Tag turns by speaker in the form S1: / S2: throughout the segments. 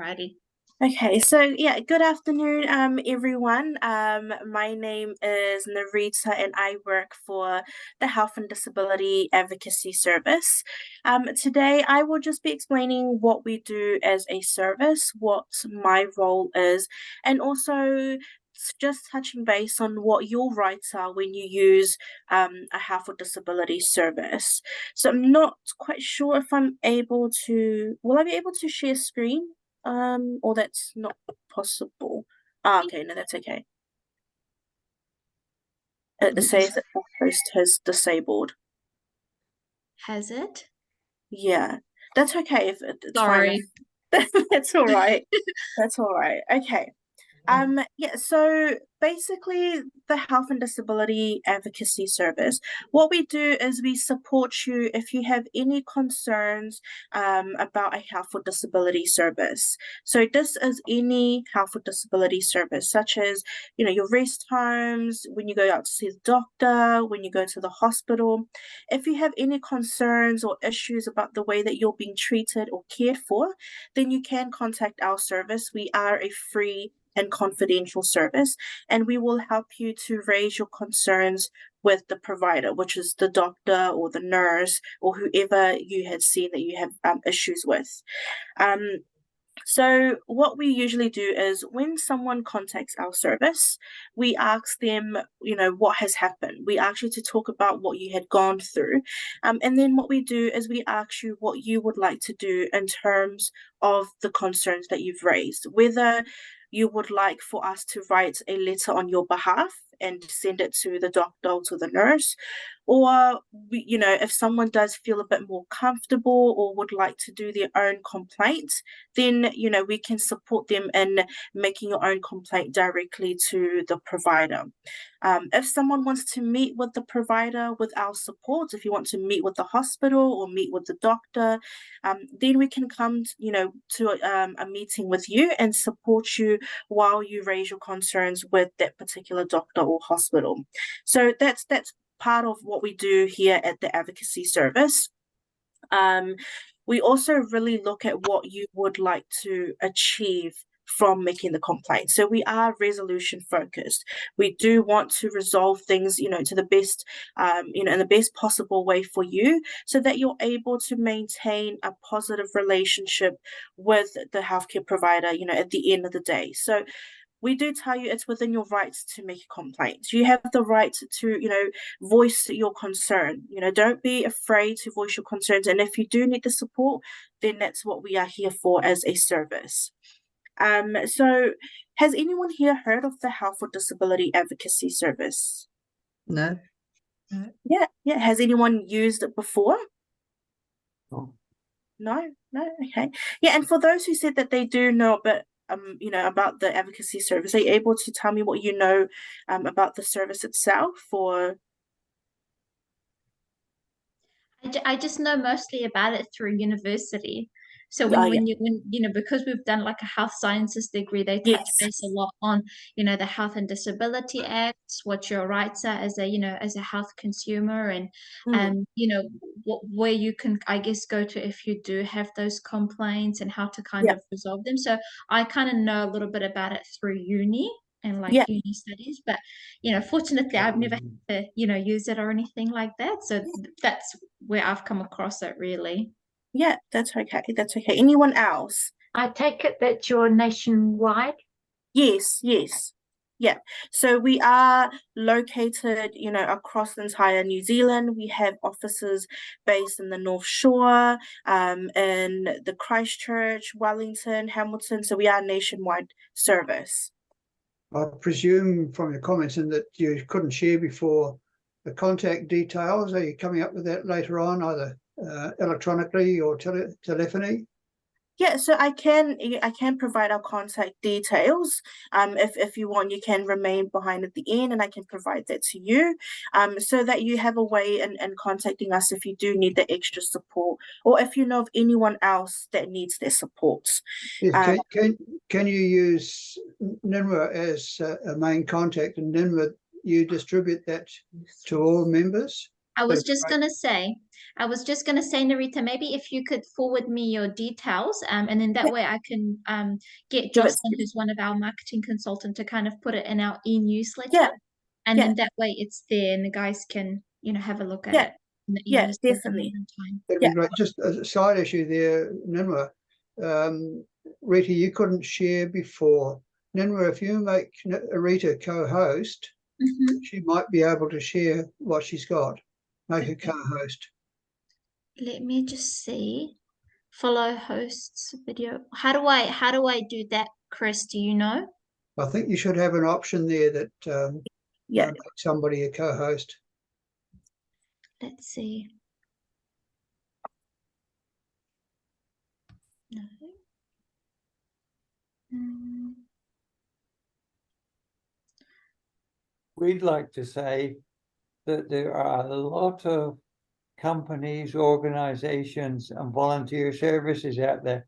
S1: Alrighty.
S2: Okay, so yeah, good afternoon, everyone. My name is Narita and I work for the Health and Disability Advocacy Service. Today I will just be explaining what we do as a service, what my role is, and also just touching base on what your rights are when you use a health or disability service. So I'm not quite sure if will I be able to share screen? Or that's not possible. Okay, no, that's okay. It says that the host has disabled.
S1: Has it?
S2: Yeah, that's okay if it's fine.
S1: Sorry.
S2: That's all right. That's all right. Okay. Yeah, so basically the Health and Disability Advocacy Service, what we do is we support you if you have any concerns about a health or disability service. So this is any health or disability service, such as, your rest homes, when you go out to see the doctor, when you go to the hospital. If you have any concerns or issues about the way that you're being treated or cared for, then you can contact our service. We are a free and confidential service, and we will help you to raise your concerns with the provider, which is the doctor or the nurse or whoever you had seen that you have issues with. Um, so what we usually do is when someone contacts our service, we ask them, what has happened. We ask you to talk about what you had gone through. And then what we do is we ask you what you would like to do in terms of the concerns that you've raised, whether you would like for us to write a letter on your behalf and send it to the doctor or to the nurse, or if someone does feel a bit more comfortable or would like to do their own complaint, then we can support them in making your own complaint directly to the provider. If someone wants to meet with the provider with our support, if you want to meet with the hospital or meet with the doctor, then we can come to a meeting with you and support you while you raise your concerns with that particular doctor or hospital. So that's part of what we do here at the advocacy service. We also really look at what you would like to achieve from making the complaint. So we are resolution focused. We do want to resolve things, to the best, in the best possible way for you, so that you're able to maintain a positive relationship with the healthcare provider, at the end of the day. So we do tell you it's within your rights to make a complaint. You have the right to, voice your concern. Don't be afraid to voice your concerns. And if you do need the support, then that's what we are here for as a service. So has anyone here heard of the Health or Disability Advocacy Service?
S3: No.
S2: Yeah. Has anyone used it before?
S3: Oh.
S2: No. Okay. Yeah, and for those who said that they do know a bit about the advocacy service, are you able to tell me what you know about the service itself? Or
S1: I just know mostly about it through university. So
S2: yeah.
S1: because we've done like a health sciences degree, they touch
S2: Yes.
S1: base a lot on, the Health and Disability Act, what your rights are as a health consumer, and where you can, I guess, go to if you do have those complaints and how to kind
S2: Yeah.
S1: of resolve them. So I kind of know a little bit about it through uni and like
S2: Yeah.
S1: uni studies, but fortunately I've never had to, use it or anything like that. So that's where I've come across it, really.
S2: Yeah, that's okay. That's okay. Anyone else?
S4: I take it that you're nationwide.
S2: Yes. Yeah. So we are located, across the entire New Zealand. We have offices based in the North Shore, in the Christchurch, Wellington, Hamilton. So we are a nationwide service.
S3: I presume from your comments in that you couldn't share before the contact details. Are you coming up with that later on, either electronically or telephony?
S2: Yeah, so I can provide our contact details. If you want, you can remain behind at the end, and I can provide that to you, so that you have a way in contacting us if you do need the extra support, or if you know of anyone else that needs their support.
S3: Yes, can you use NINWA as a main contact, and NINWA you distribute that to all members?
S1: I was
S3: That'd be
S1: just
S3: great.
S1: gonna say, Narita, maybe if you could forward me your details, and then that
S2: Yeah.
S1: way I can get
S2: Give it
S1: Jocelyn, who's one of our marketing consultant, to kind of put it in our e-newsletter,
S2: Yeah,
S1: and
S2: yeah.
S1: then that way it's there, and the guys can, have a look at
S2: Yeah,
S1: it in the
S2: yeah,
S1: e-newsletter in
S2: definitely.
S1: their own time.
S3: That'd
S2: Yeah.
S3: be great. Just a side issue there, Ninwa. Rita, you couldn't share before. Ninwa, if you make Rita co-host,
S1: Mhm.
S3: she might be able to share what she's got. Make her co-host.
S1: Let me just see. Follow hosts video. How do I do that, Chris? Do you know?
S3: I think you should have an option there that
S2: Yeah.
S3: make somebody a co-host.
S1: Let's see. No. Mm.
S5: We'd like to say that there are a lot of companies, organizations, and volunteer services out there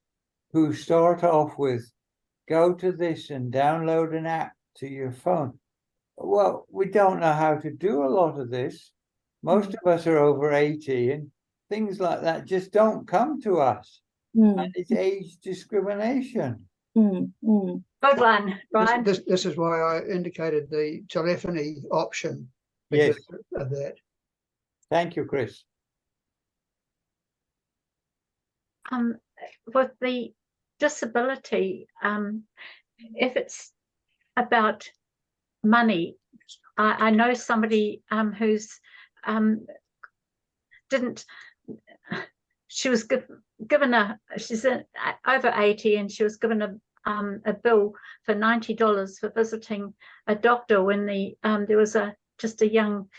S5: who start off with, go to this and download an app to your phone. Well, we don't know how to do a lot of this. Most of us are over 80, and things like that just don't come to us.
S2: Mm,
S5: And it's age discrimination.
S2: mm.
S4: Good one, Brian.
S3: This is why I indicated the telephony option
S5: Yes.
S3: because of that.
S5: Thank you, Chris.
S4: With the disability, if it's about money, I know somebody who's she was given she's over 80, and she was given a bill for $90 for visiting a doctor when there was just a young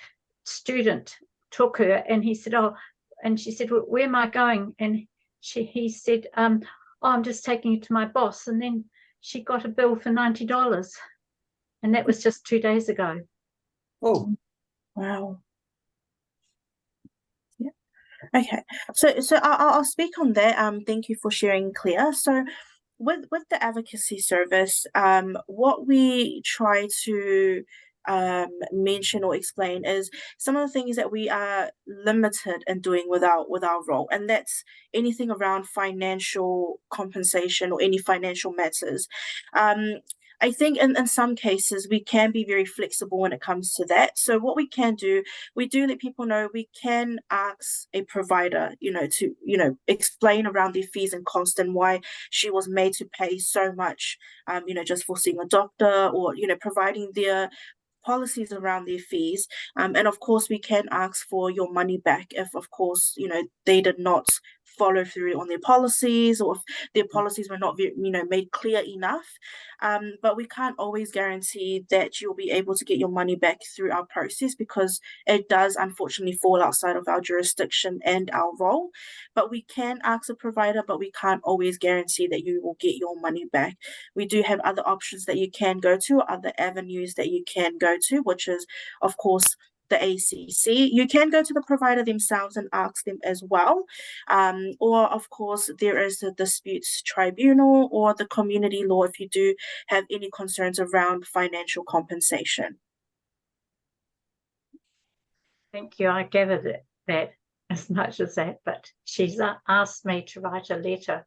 S4: student took her, and he said, oh, and she said, well, where am I going? And he said, oh, I'm just taking you to my boss. And then she got a bill for $90, and that was just 2 days ago.
S5: Oh,
S2: Wow. Yeah. Okay. So I'll speak on that. Thank you for sharing, Claire. So with the advocacy service, what we try to mention or explain is some of the things that we are limited in doing with our role, and that's anything around financial compensation or any financial matters. I think in some cases we can be very flexible when it comes to that. So what we can do, we do let people know we can ask a provider, to, explain around their fees and cost and why she was made to pay so much, just for seeing a doctor, or, providing their policies around their fees. And of course, we can ask for your money back if, of course, they did not follow through on their policies, or if their policies were not, made clear enough. But we can't always guarantee that you'll be able to get your money back through our process, because it does unfortunately fall outside of our jurisdiction and our role. But we can ask a provider, but we can't always guarantee that you will get your money back. We do have other options that you can go to, other avenues that you can go to, which is, of course, the ACC. You can go to the provider themselves and ask them as well. Or, of course, there is the disputes tribunal or the community law if you do have any concerns around financial compensation.
S4: Thank you. I gathered that as much as that, but she's asked me to write a letter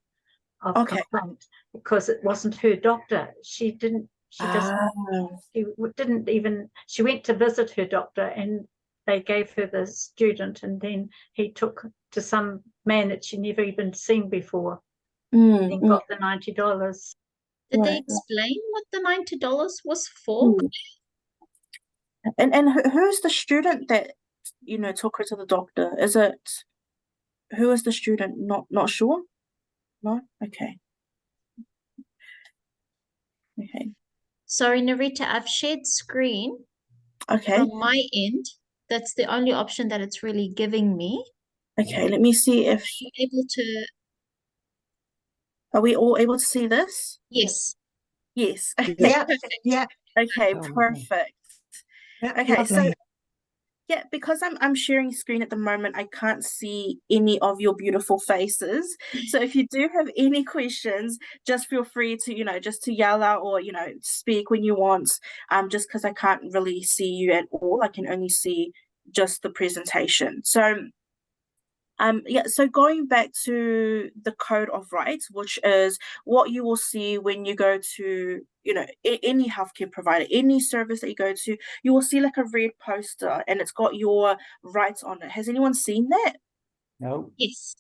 S4: of complaint because it wasn't her doctor. She went to visit her doctor, and they gave her the student, and then he took to some man that she never even seen before, and got the $90.
S1: Did they explain what the $90 was for?
S2: And who's the student that took her to the doctor? Who is the student? Not sure. No. Okay.
S1: Sorry, Narita, I've shared screen.
S2: Okay.
S1: From my end, that's the only option that it's really giving me.
S2: Okay, let me see if
S1: you're able to.
S2: Are we all able to see this?
S1: Yes.
S2: Yes. Okay.
S4: Yeah.
S2: Yeah. Okay, perfect. Okay, lovely. So yeah, because I'm sharing screen at the moment, I can't see any of your beautiful faces. So if you do have any questions, just feel free to, just to yell out or, speak when you want. Just because I can't really see you at all. I can only see just the presentation. So so going back to the Code of Rights, which is what you will see when you go to, any healthcare provider, any service that you go to, you will see like a red poster and it's got your rights on it. Has anyone seen that?
S5: No,
S1: Yes.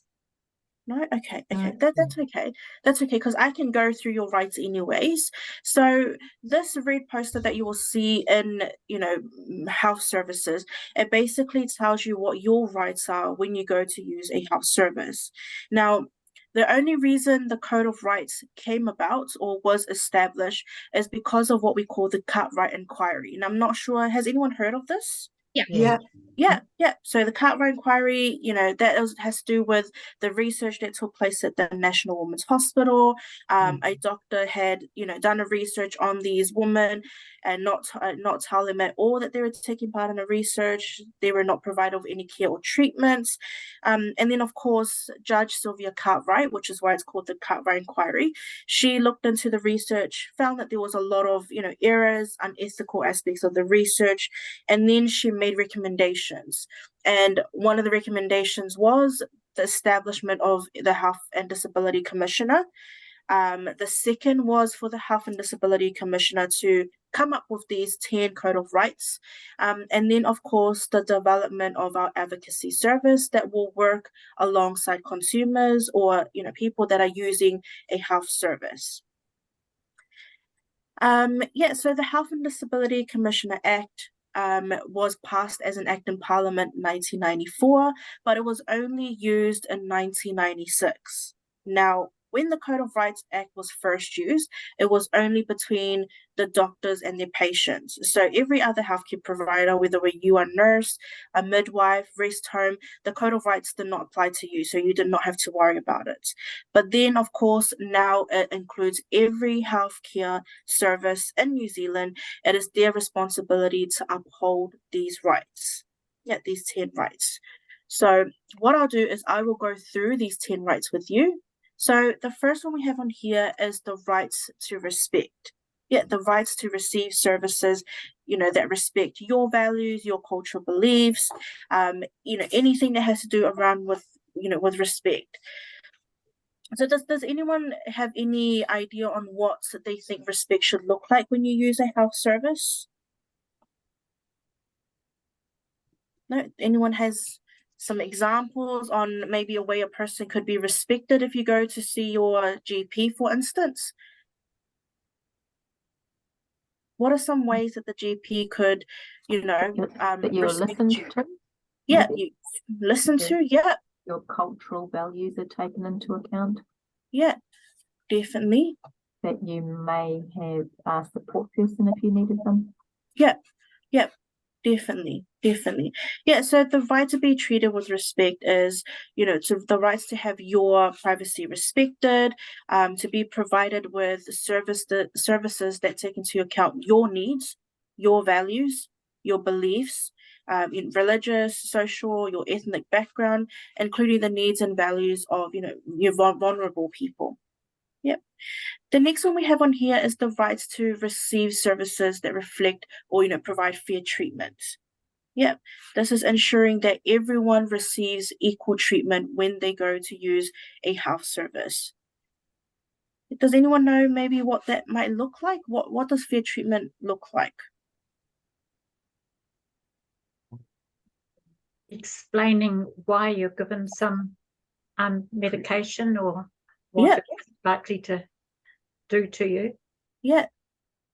S2: No? Okay, that's okay. That's okay, because I can go through your rights anyways. So this red poster that you will see in, health services, it basically tells you what your rights are when you go to use a health service. Now, the only reason the Code of Rights came about or was established is because of what we call the Cartwright Inquiry. And I'm not sure, has anyone heard of this?
S1: Yeah.
S2: Yeah. So the Cartwright Inquiry, has to do with the research that took place at the National Women's Hospital. A doctor had, done a research on these women and not tell them at all that they were taking part in the research. They were not provided with any care or treatments. And then, of course, Judge Sylvia Cartwright, which is why it's called the Cartwright Inquiry, she looked into the research, found that there was a lot of, errors, unethical aspects of the research, and then she made recommendations. And one of the recommendations was the establishment of the Health and Disability Commissioner. The second was for the Health and Disability Commissioner to come up with these 10 Code of Rights. And then, of course, the development of our advocacy service that will work alongside consumers or, people that are using a health service. So the Health and Disability Commissioner Act was passed as an act in Parliament in 1994, but it was only used in 1996. Now, when the Code of Rights Act was first used, it was only between the doctors and their patients. So every other healthcare provider, whether you are a nurse, a midwife, rest home, the Code of Rights did not apply to you, so you did not have to worry about it. But then, of course, now it includes every healthcare service in New Zealand. It is their responsibility to uphold these rights. Yeah, these 10 rights. So what I'll do is I will go through these 10 rights with you. So the first one we have on here is the rights to respect. Yeah, the rights to receive services, that respect your values, your cultural beliefs, anything that has to do around with, with respect. So does anyone have any idea on what they think respect should look like when you use a health service? No? Anyone has some examples on maybe a way a person could be respected if you go to see your GP, for instance? What are some ways that the GP could,
S6: that you're
S2: respect
S6: listened
S2: you?
S6: to?
S2: Yeah,
S6: maybe?
S2: you listen to, yeah,
S6: Your cultural values are taken into account.
S2: yeah, definitely.
S6: That you may have a support person if you needed them.
S2: Yeah, definitely. Yeah, so the right to be treated with respect is, to the rights to have your privacy respected, to be provided with services that take into account your needs, your values, your beliefs, religious, social, your ethnic background, including the needs and values of, your vulnerable people. Yep. The next one we have on here is the rights to receive services that reflect or, provide fair treatment. Yeah, this is ensuring that everyone receives equal treatment when they go to use a health service. Does anyone know maybe what that might look like? What does fair treatment look like?
S4: Explaining why you're given some medication or what it's likely to do to you.
S2: Yeah,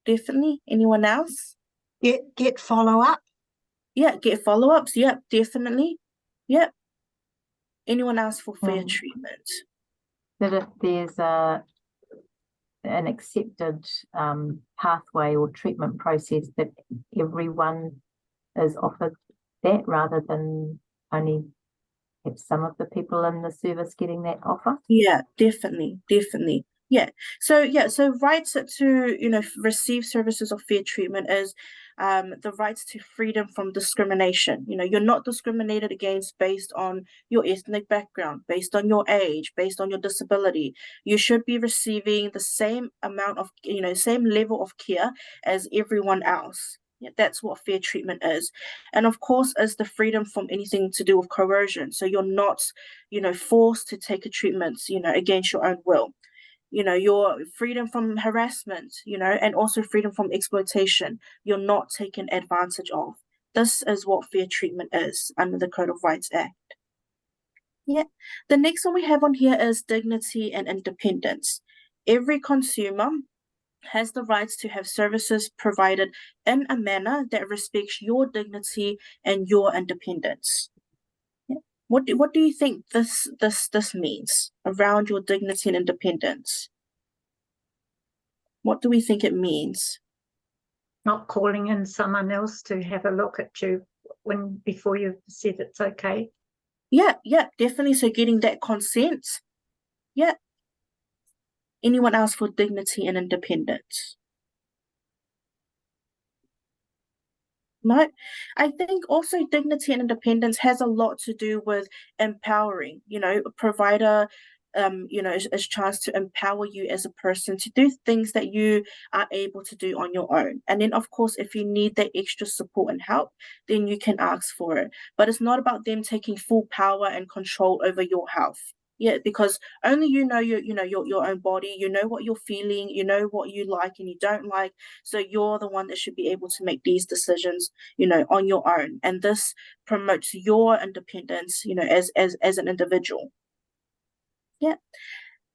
S2: definitely. Anyone else?
S7: Get follow-up.
S2: Yeah, get follow-ups. Yep, definitely. Yep. Anyone else for fair treatment?
S6: That if there's an accepted pathway or treatment process, that everyone is offered that rather than only have some of the people in the service getting that offer.
S2: Yeah, definitely. Yeah. So rights to, receive services of fair treatment is the rights to freedom from discrimination. You're not discriminated against based on your ethnic background, based on your age, based on your disability. You should be receiving the same amount of, same level of care as everyone else. Yeah, that's what fair treatment is. And of course, is the freedom from anything to do with coercion. So you're not, forced to take a treatment, against your own will. Your freedom from harassment, and also freedom from exploitation. You're not taken advantage of. This is what fair treatment is under the Code of Rights Act. Yeah. The next one we have on here is dignity and independence. Every consumer has the rights to have services provided in a manner that respects your dignity and your independence. Yeah. What do you think this means around your dignity and independence? What do we think it means?
S4: Not calling in someone else to have a look at you before you've said it's okay.
S2: Yeah, definitely. So getting that consent. Yeah. Anyone else for dignity and independence? No, I think also dignity and independence has a lot to do with empowering, a provider, is chance to empower you as a person to do things that you are able to do on your own. And then, of course, if you need that extra support and help, then you can ask for it. But it's not about them taking full power and control over your health. Yeah, because only you know your own body, you know what you're feeling, you know what you like and you don't like. So you're the one that should be able to make these decisions, on your own. And this promotes your independence, as an individual. Yeah.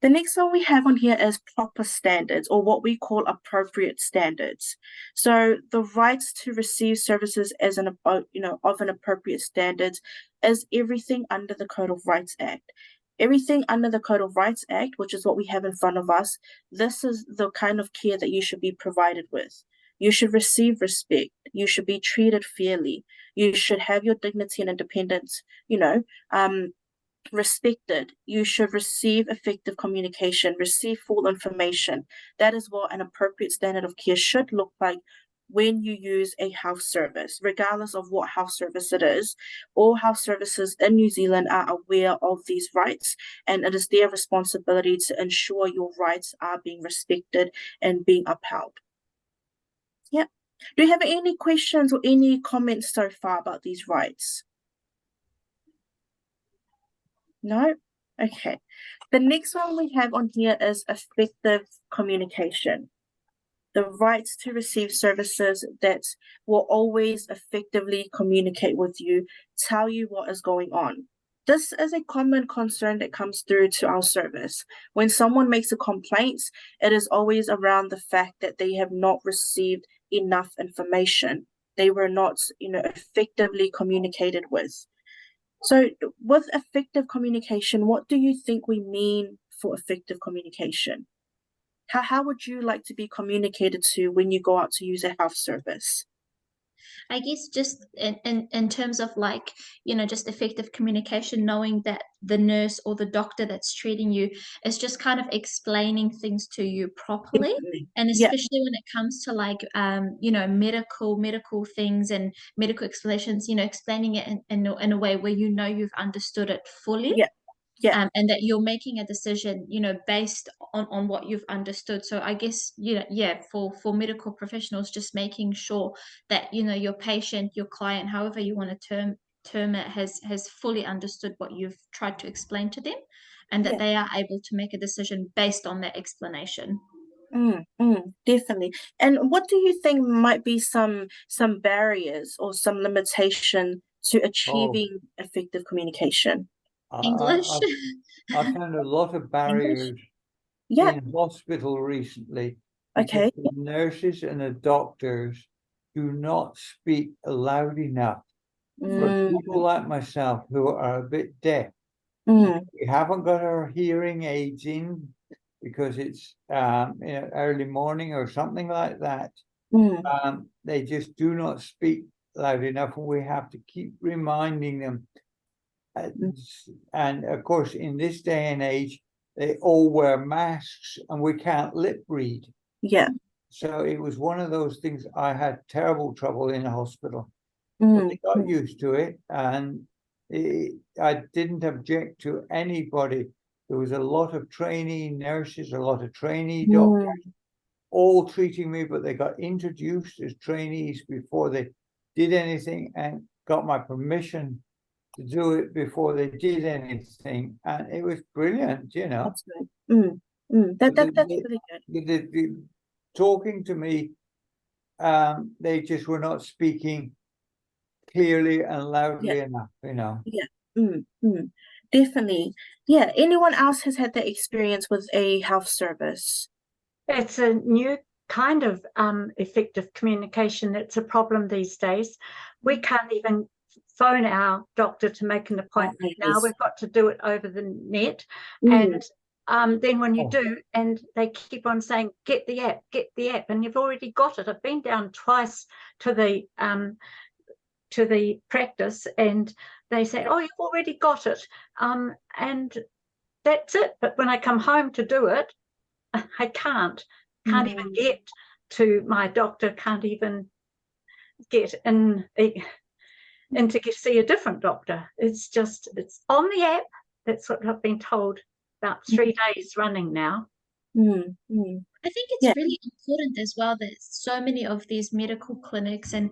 S2: The next one we have on here is proper standards, or what we call appropriate standards. So the rights to receive services as of an appropriate standards is everything under the Code of Rights Act. Everything under the Code of Rights Act, which is what we have in front of us, this is the kind of care that you should be provided with. You should receive respect. You should be treated fairly. You should have your dignity and independence, respected. You should receive effective communication, receive full information. That is what an appropriate standard of care should look like when you use a health service, regardless of what health service it is. All health services in New Zealand are aware of these rights, and it is their responsibility to ensure your rights are being respected and being upheld. Yeah. Do you have any questions or any comments so far about these rights? No? Okay. The next one we have on here is effective communication. The rights to receive services that will always effectively communicate with you, tell you what is going on. This is a common concern that comes through to our service. When someone makes a complaint, it is always around the fact that they have not received enough information. They were not, effectively communicated with. So with effective communication, what do you think we mean for effective communication? How would you like to be communicated to when you go out to use a health service?
S1: I guess just in terms of just effective communication, knowing that the nurse or the doctor that's treating you is just kind of explaining things to you properly.
S2: Definitely.
S1: And
S2: Yeah.
S1: especially when it comes to medical things and medical explanations, explaining it in a way where you've understood it fully.
S2: Yeah. Yeah.
S1: And that you're making a decision, based on what you've understood. So I guess, for medical professionals, just making sure that, your patient, your client, however you want to term it, has fully understood what you've tried to explain to them, and that they are able to make a decision based on that explanation.
S2: Definitely. And what do you think might be some barriers or some limitation to achieving effective communication?
S1: English.
S5: I've found a lot of barriers in hospital recently.
S2: Okay.
S5: The nurses and the doctors do not speak loud enough for people like myself who are a bit deaf. We haven't got our hearing aids in because it's early morning or something like that. They just do not speak loud enough, and we have to keep reminding them. And of course, in this day and age, they all wear masks and we can't lip read.
S2: Yeah.
S5: So it was one of those things. I had terrible trouble in the hospital. But they got used to it, and I didn't object to anybody. There was a lot of trainee nurses, a lot of trainee doctors, all treating me, but they got introduced as trainees before they did anything and got my permission to do it before they did anything. And it was brilliant, you know.
S2: That's good. That's really good.
S5: Talking to me, they just were not speaking clearly and loudly enough, you know.
S2: Definitely. Yeah. Anyone else has had that experience with a health service?
S4: It's a new kind of effective communication that's a problem these days. We can't even phone our doctor to make an appointment now.
S2: Yes.
S4: We've got to do it over the net.
S2: Mm.
S4: And then when you
S5: Oh.
S4: do, and they keep on saying, get the app, and you've already got it. I've been down twice to the practice, and they say, oh, you've already got it. And that's it. But when I come home to do it, I can't even get to my doctor, can't even get in to see a different doctor. It's on the app. That's what I've been told about 3 days running now.
S1: I think it's really important as well that so many of these medical clinics and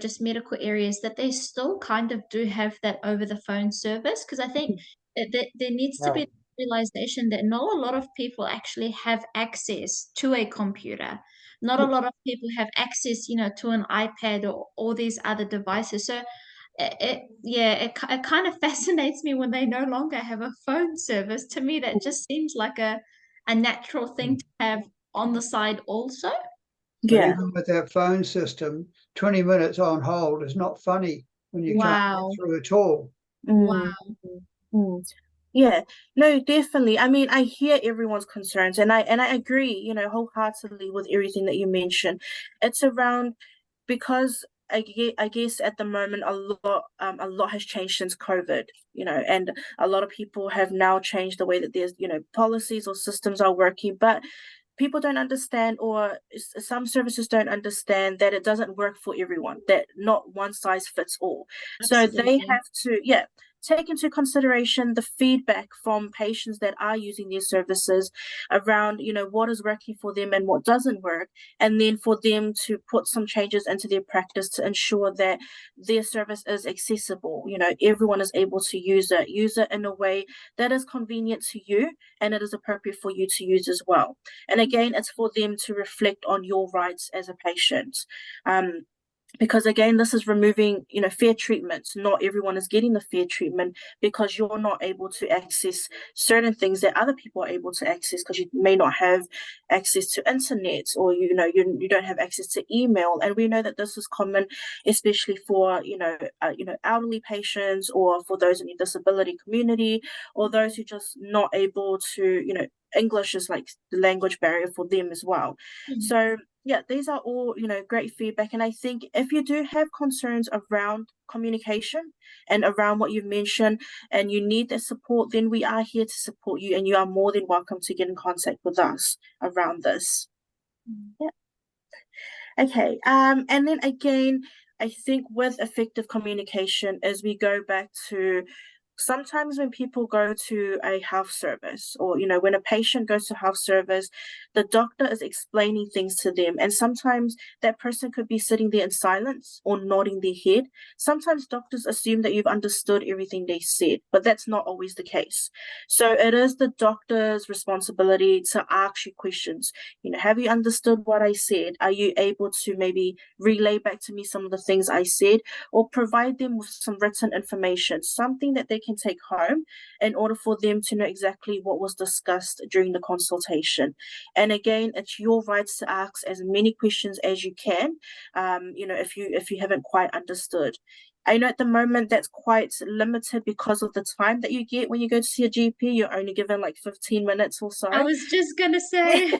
S1: just medical areas, that they still kind of do have that over the phone service, because I think that there needs to be realization that not a lot of people actually have access to a computer. Not a lot of people have access, to an iPad or all these other devices. So it kind of fascinates me when they no longer have a phone service. To me, that just seems like a natural thing to have on the side also.
S3: But
S2: Yeah.
S3: even with that phone system, 20 minutes on hold is not funny when you can't
S1: Wow.
S3: get through at all.
S1: Wow.
S2: Yeah, no, definitely. I mean, I hear everyone's concerns, and I agree, wholeheartedly with everything that you mentioned. It's around, because I guess at the moment a lot has changed since COVID, and a lot of people have now changed the way that there's, policies or systems are working, but people don't understand, or some services don't understand, that it doesn't work for everyone, that not one size fits all. So they
S1: Absolutely.
S2: have to, take into consideration the feedback from patients that are using these services around, what is working for them and what doesn't work, and then for them to put some changes into their practice to ensure that their service is accessible. Everyone is able to use it in a way that is convenient to you and it is appropriate for you to use as well. And again, it's for them to reflect on your rights as a patient. Because again, this is removing, fair treatment. Not everyone is getting the fair treatment because you're not able to access certain things that other people are able to access, because you may not have access to internet, or you don't have access to email. And we know that this is common, especially for elderly patients, or for those in the disability community, or those who just not able to, English is like the language barrier for them as well. So yeah, these are all, great feedback. And I think if you do have concerns around communication and around what you've mentioned, and you need that support, then we are here to support you, and you are more than welcome to get in contact with us around this. Yeah. Okay. And then again, I think with effective communication, as we go back to, sometimes when people go to a health service, or when a patient goes to health service, the doctor is explaining things to them, and sometimes that person could be sitting there in silence or nodding their head. Sometimes doctors assume that you've understood everything they said, but that's not always the case. So it is the doctor's responsibility to ask you questions. Have you understood what I said? Are you able to maybe relay back to me some of the things I said, or provide them with some written information, something that they can take home, in order for them to know exactly what was discussed during the consultation. And again, it's your rights to ask as many questions as you can, if you haven't quite understood. I know at the moment that's quite limited because of the time that you get when you go to see a GP. You're only given like 15 minutes or so.
S1: I was just gonna say.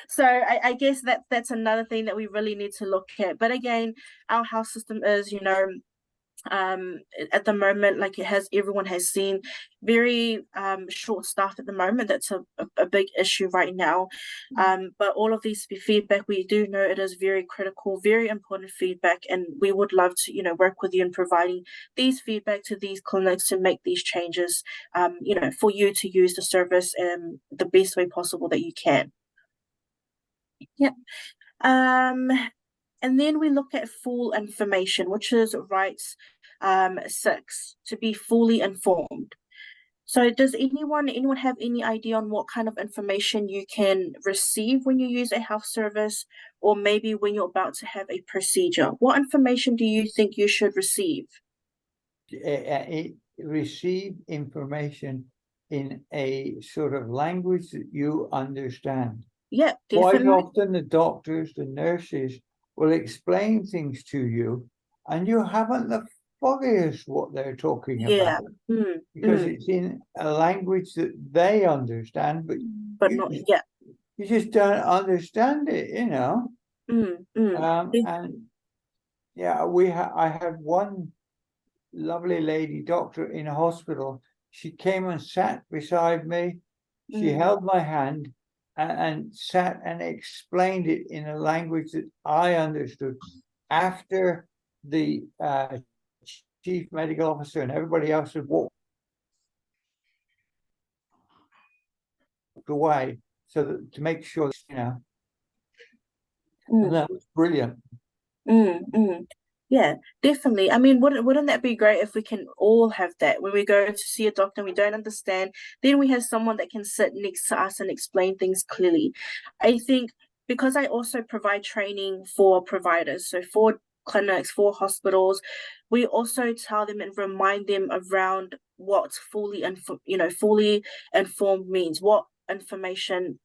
S2: So I guess that's another thing that we really need to look at. But again, our health system is, at the moment, like everyone has seen, very short staffed at the moment. That's a big issue right now. But all of these feedback, we do know it is very critical, very important feedback, and we would love to work with you in providing these feedback to these clinics to make these changes, for you to use the service the best way possible that you can. Yep. And then we look at full information, which is rights 6, to be fully informed. So does anyone have any idea on what kind of information you can receive when you use a health service, or maybe when you're about to have a procedure? What information do you think you should receive?
S5: Receive information in a sort of language that you understand.
S2: Yeah,
S5: Quite
S2: definitely.
S5: often the doctors, the nurses will explain things to you and you haven't the foggiest what they're talking
S2: Yeah.
S5: about, because it's in a language that they understand, but
S2: But
S5: you,
S2: not, yeah.
S5: you just don't understand it, you know. And yeah, I had one lovely lady doctor in a hospital. She came and sat beside me. She held my hand and sat and explained it in a language that I understood. After the chief medical officer and everybody else had walked away, so that to make sure, you know, and that was brilliant.
S2: Yeah, definitely. I mean, wouldn't that be great if we can all have that? When we go to see a doctor and we don't understand, then we have someone that can sit next to us and explain things clearly. I think because I also provide training for providers, so for clinics, for hospitals, we also tell them and remind them around what fully informed means, what information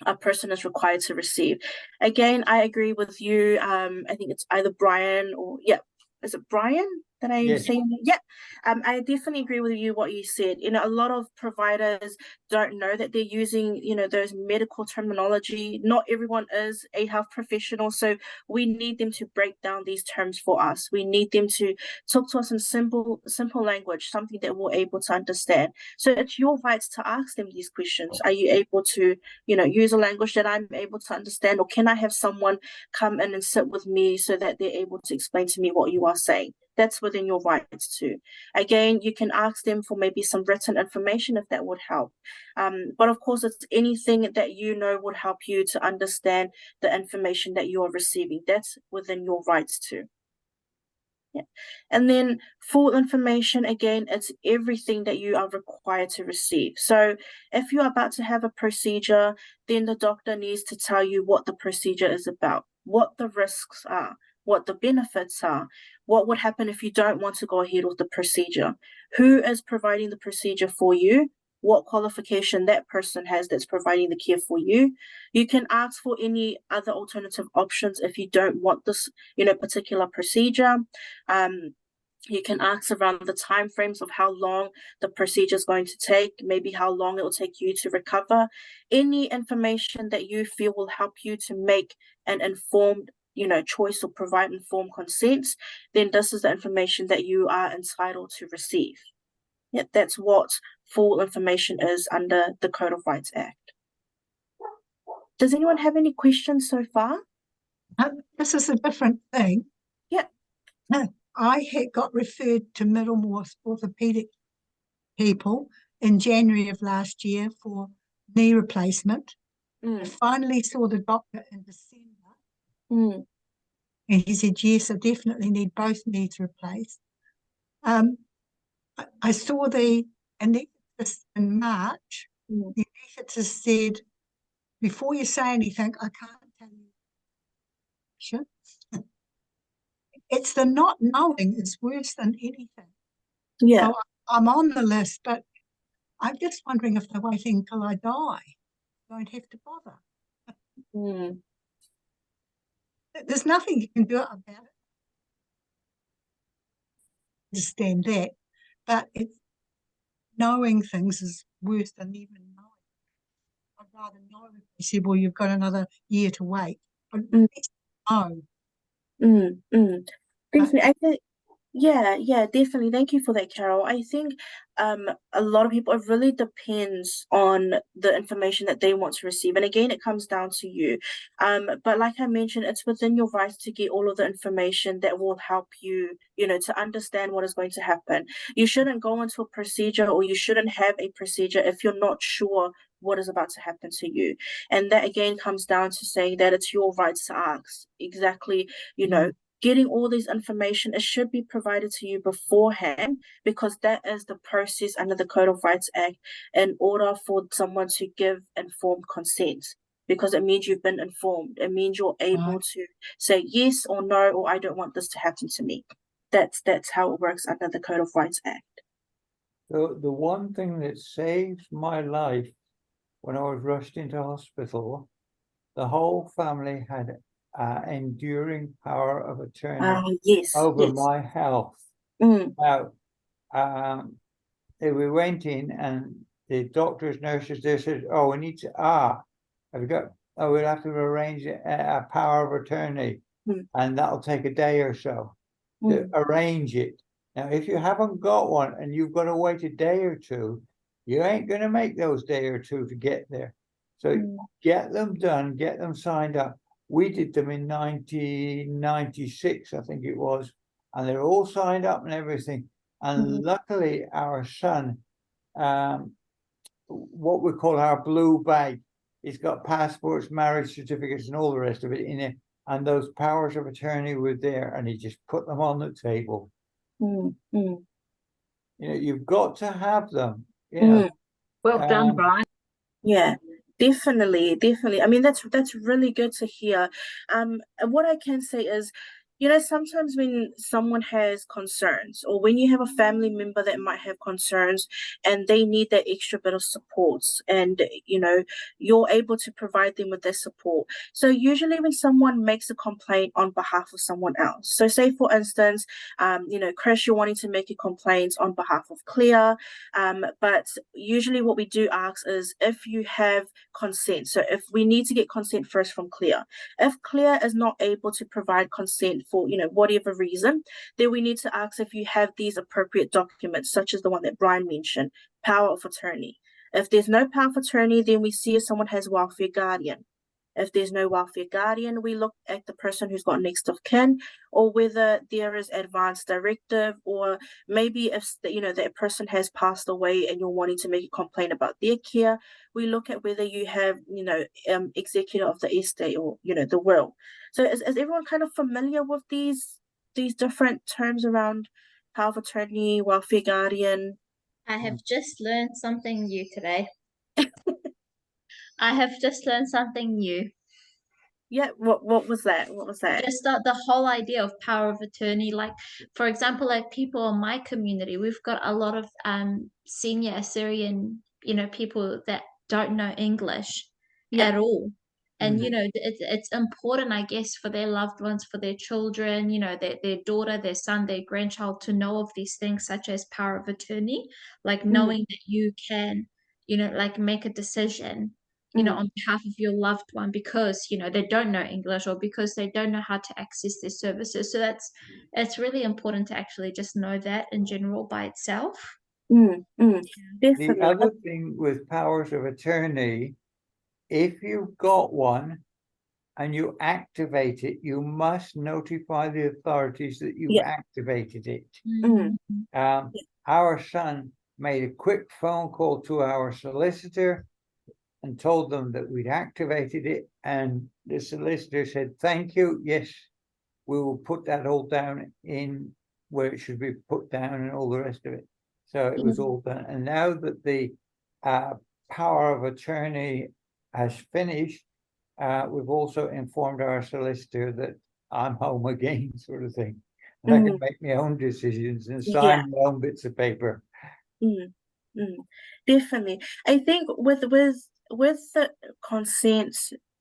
S2: a person is required to receive. Again, I agree with you. I think it's either Brian or, yeah, is it Brian that I'm
S5: Yes.
S2: saying? Yeah. I definitely agree with you what you said. You know, a lot of providers don't know that they're using, those medical terminology. Not everyone is a health professional, so we need them to break down these terms for us. We need them to talk to us in simple language, something that we're able to understand. So it's your right to ask them these questions. Are you able to use a language that I'm able to understand, or can I have someone come in and sit with me so that they're able to explain to me what you are saying? That's within your rights too. Again, you can ask them for maybe some written information if that would help. But of course, it's anything that would help you to understand the information that you are receiving. That's within your rights too. Yeah. And then full information, again, it's everything that you are required to receive. So if you're about to have a procedure, then the doctor needs to tell you what the procedure is about, what the risks are, what the benefits are, what would happen if you don't want to go ahead with the procedure, who is providing the procedure for you, what qualification that person has that's providing the care for you. You can ask for any other alternative options if you don't want this, particular procedure. You can ask around the time frames of how long the procedure is going to take, maybe how long it will take you to recover. Any information that you feel will help you to make an informed choice or provide informed consent, then this is the information that you are entitled to receive. Yeah, that's what full information is under the Code of Rights Act. Does anyone have any questions so far?
S7: This is a different thing.
S2: Yeah.
S7: I got referred to Middlemore's orthopedic people in January of last year for knee replacement. I finally saw the doctor in December. And he said, yes, I definitely need both knees replaced. I saw the anaesthetist in March. The anaesthetist said, before you say anything, I can't tell you. It's the not knowing is worse than anything.
S2: Yeah.
S7: So I'm on the list, but I'm just wondering if they're waiting until I die. I don't have to bother. There's nothing you can do about it. Understand that, but it's knowing things is worse than even knowing. I'd rather know if they said, well, you've got another year to wait. I'd know.
S2: Definitely. I think, yeah, definitely. Thank you for that, Carol. I think a lot of people, it really depends on the information that they want to receive. And again, it comes down to you. But like I mentioned, it's within your rights to get all of the information that will help you, to understand what is going to happen. You shouldn't go into a procedure, or you shouldn't have a procedure if you're not sure what is about to happen to you. And that again comes down to saying that it's your right to ask. Exactly, getting all this information, it should be provided to you beforehand, because that is the process under the Code of Rights Act in order for someone to give informed consent. Because it means you've been informed. It means you're able to say yes or no, or I don't want this to happen to me. That's how it works under the Code of Rights Act.
S5: So the one thing that saved my life when I was rushed into hospital, the whole family had enduring power of attorney over my health. Now, we went in and the doctors, nurses, they said, "Oh, we need to, we'll have to arrange a power of attorney, and that'll take a day or so to arrange it." Now, if you haven't got one and you've got to wait a day or two, you ain't going to make those day or two to get there. So get them done, get them signed up. We did them in 1996, I think it was, and they're all signed up and everything. And luckily, our son, what we call our blue bag, he's got passports, marriage certificates, and all the rest of it in it. And those powers of attorney were there, and he just put them on the table. You've got to have them.
S4: Well done, Brian.
S2: Yeah, definitely. I mean, that's really good to hear. And what I can say is, sometimes when someone has concerns, or when you have a family member that might have concerns and they need that extra bit of support, and you're able to provide them with that support. So usually when someone makes a complaint on behalf of someone else, so say for instance, Chris, you're wanting to make a complaint on behalf of Claire, but usually what we do ask is if you have consent. So if we need to get consent first from Claire, if Claire is not able to provide consent for whatever reason, then we need to ask if you have these appropriate documents, such as the one that Brian mentioned, power of attorney. If there's no power of attorney, then we see if someone has welfare guardian. If there's no welfare guardian, we look at the person who's got next of kin, or whether there is advance directive, or maybe if that person has passed away and you're wanting to make a complaint about their care, we look at whether you have executor of the estate, or the will. So is everyone kind of familiar with these different terms around power of attorney, welfare guardian?
S1: I have just learned something new today. I have just learned something new.
S2: Yeah, what was that?
S1: Just the whole idea of power of attorney. Like, for example, like people in my community, we've got a lot of senior Assyrian, people that don't know English at all. And it's important, I guess, for their loved ones, for their children, their daughter, their son, their grandchild, to know of these things such as power of attorney, like knowing that you can, like make a decision on behalf of your loved one, because they don't know English, or because they don't know how to access their services. So it's really important to actually just know that in general by itself.
S2: Definitely.
S5: The other thing with powers of attorney, if you've got one and you activate it, you must notify the authorities that you've activated it. Our son made a quick phone call to our solicitor and told them that we'd activated it, and the solicitor said, "Thank you, yes, we will put that all down in where it should be put down," and all the rest of it. So it was all done. And now that the power of attorney has finished, we've also informed our solicitor that I'm home again, sort of thing. And I can make my own decisions and sign my own bits of paper.
S2: Definitely. I think with the consent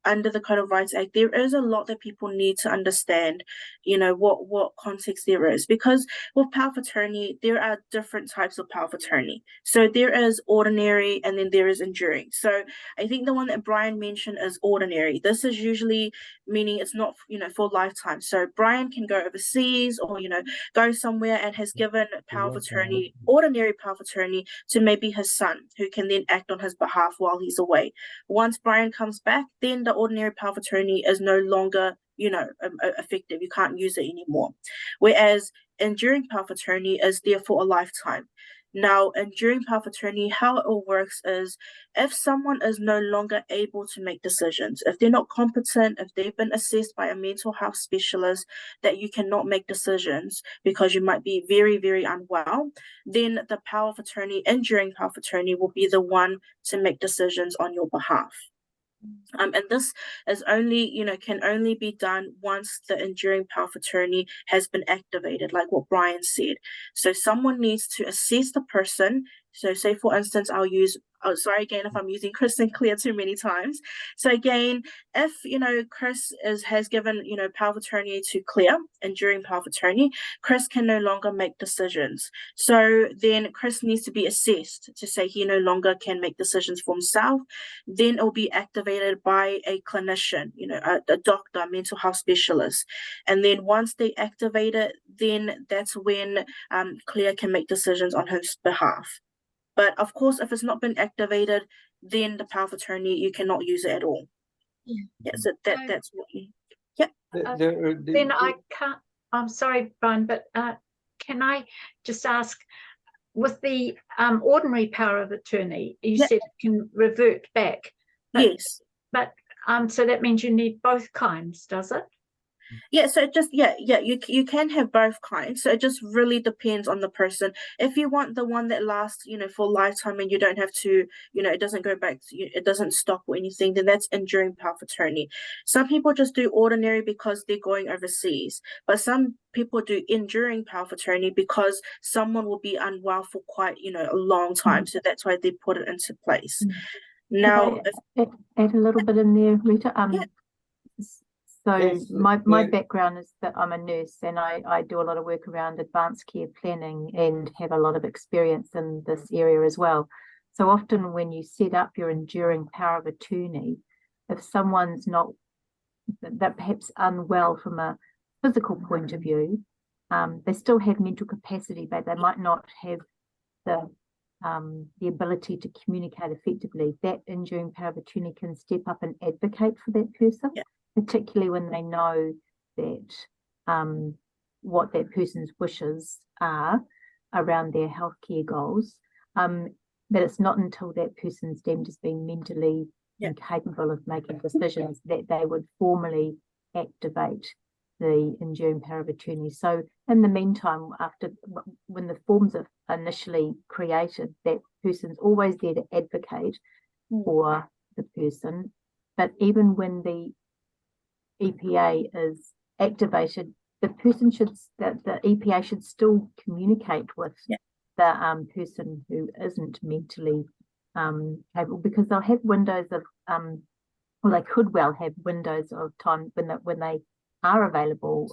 S2: under the Code of Rights Act, there is a lot that people need to understand, what context there is. Because with power of attorney, there are different types of power of attorney. So there is ordinary, and then there is enduring. So I think the one that Brian mentioned is ordinary. This is usually meaning it's not, for lifetime. So Brian can go overseas, or, go somewhere and has given power of attorney, ordinary power of attorney, to maybe his son, who can then act on his behalf while he's away. Once Brian comes back, then the ordinary power of attorney is no longer, effective. You can't use it anymore. Whereas enduring power of attorney is there for a lifetime. Now, enduring power of attorney, how it all works is if someone is no longer able to make decisions, if they're not competent, if they've been assessed by a mental health specialist that you cannot make decisions because you might be very, very unwell, then the power of attorney, enduring power of attorney, will be the one to make decisions on your behalf. And this is only, can only be done once the enduring power of attorney has been activated, like what Brian said. So someone needs to assess the person. So say, for instance, I'll use, oh, sorry again if I'm using Chris and Claire too many times. So again, if, Chris has given, power of attorney to Claire, enduring power of attorney, Chris can no longer make decisions. So then Chris needs to be assessed to say he no longer can make decisions for himself. Then it will be activated by a clinician, a doctor, a mental health specialist. And then once they activate it, then that's when Claire can make decisions on his behalf. But of course, if it's not been activated, then the power of attorney, you cannot use it at all. Yeah, so that's what you,
S4: Then I can't, I'm sorry, Brian, but can I just ask, with the ordinary power of attorney, you said it can revert back. But,
S2: yes.
S4: But so that means you need both kinds, does it?
S2: Yeah, so it just you can have both kinds. So it just really depends on the person. If you want the one that lasts, for a lifetime and you don't have to, it doesn't go back, it doesn't stop or anything, then that's enduring power of attorney. Some people just do ordinary because they're going overseas, but some people do enduring power of attorney because someone will be unwell for quite, a long time. So that's why they put it into place. Now,
S6: add a little bit in there, Rita. So
S5: Yes,
S6: my background is that I'm a nurse, and I do a lot of work around advanced care planning and have a lot of experience in this area as well. So often when you set up your enduring power of attorney, if someone's not, that perhaps unwell from a physical point of view, they still have mental capacity, but they might not have the ability to communicate effectively. That enduring power of attorney can step up and advocate for that person. Particularly when they know that what that person's wishes are around their healthcare goals, but it's not until that person's deemed as being mentally incapable of making decisions that they would formally activate the enduring power of attorney. So in the meantime, when the forms are initially created, that person's always there to advocate for the person. But even when the EPA is activated, the EPA should still communicate with the person who isn't mentally capable, because they'll have windows of well, they could well have windows of time when they are available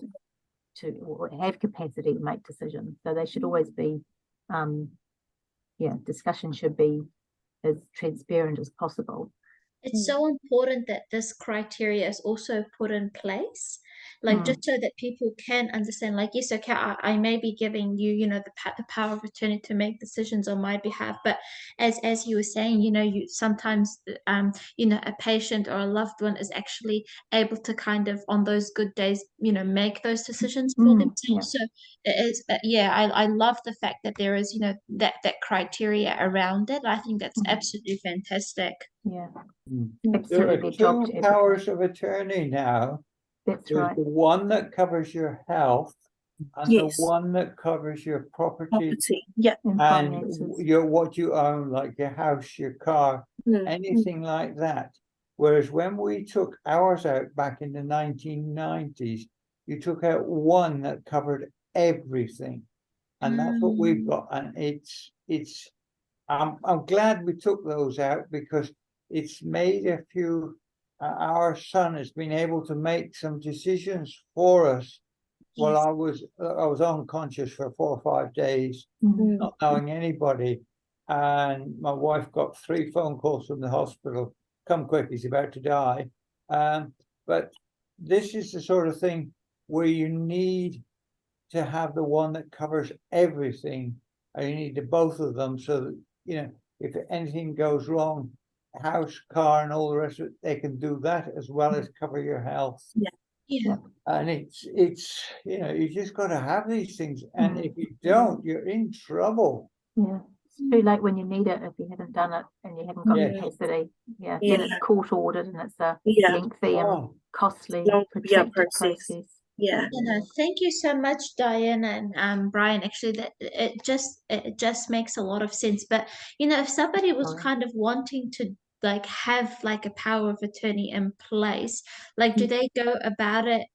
S6: to or have capacity to make decisions. So they should always be discussion should be as transparent as possible.
S1: It's so important that this criteria is also put in place, like just so that people can understand, like, yes, okay, I may be giving you, the power of attorney to make decisions on my behalf, but as you were saying, you sometimes, a patient or a loved one is actually able to kind of on those good days, make those decisions for themselves. So it is, I love the fact that there is, that criteria around it. I think that's absolutely fantastic.
S6: Yeah.
S5: There are two powers of attorney now.
S6: That's
S5: There's
S6: right.
S5: the one that covers your health and the one that covers your property and what you own, like your house, your car, anything like that. Whereas when we took ours out back in the 1990s, you took out one that covered everything. And that's what we've got. And I'm glad we took those out, because it's made a few, our son has been able to make some decisions for us while I was unconscious for 4 or 5 days, not knowing anybody. And my wife got 3 phone calls from the hospital, come quick, he's about to die. But this is the sort of thing where you need to have the one that covers everything, and you need the both of them, so that, if anything goes wrong, house, car, and all the rest of it, they can do that as well as cover your health. And it's you just got to have these things, and if you don't, you're in trouble.
S6: Yeah, it's too late when you need it if you haven't done it and you haven't got
S5: Yeah.
S6: capacity. Yeah,
S2: Yeah.
S6: then it's court ordered and it's a
S2: Yeah.
S6: lengthy and
S5: Oh,
S6: costly,
S2: Long,
S6: protracted
S2: process.
S6: process.
S2: Yeah.
S1: You know, thank you so much, Diana and Brian. Actually, that it just makes a lot of sense. But you know, if somebody was
S6: Sorry.
S1: kind of wanting to like have like a power of attorney in place, like do they go about it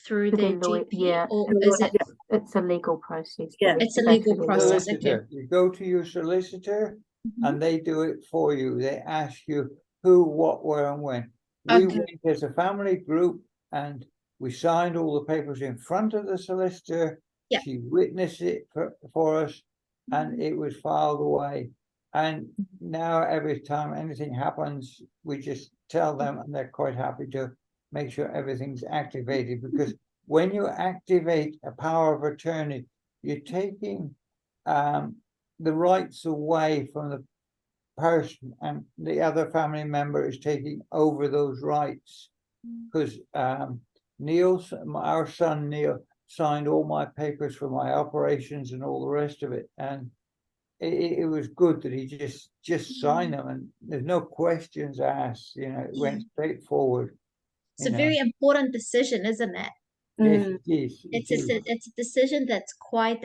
S1: through
S6: To
S1: their
S6: their lawyer,
S1: GP,
S6: yeah,
S1: or
S6: it's,
S1: is it?
S6: it's a legal process.
S2: Yeah.
S1: It's a
S6: to go
S1: legal
S6: through their lawyer.
S1: process. Okay.
S5: solicitor. You go to your solicitor
S1: Mhm.
S5: and they do it for you. They ask you who, what, where, and when. We
S1: Okay.
S5: went as a family group and we signed all the papers in front of the solicitor.
S1: Yeah.
S5: She witnessed it for us, and it was filed away. And now every time anything happens, we just tell them, and they're quite happy to make sure everything's activated. Because when you activate a power of attorney, you're taking the rights away from the person, and the other family member is taking over those rights. Because Neil, our son Neil, signed all my papers for my operations and all the rest of it, and it was good that he just signed them, and there's no questions asked. You know, it went straight forward.
S1: It's a very important decision, isn't it?
S5: Yes,
S2: Mm.
S5: it is.
S1: It's a decision that's quite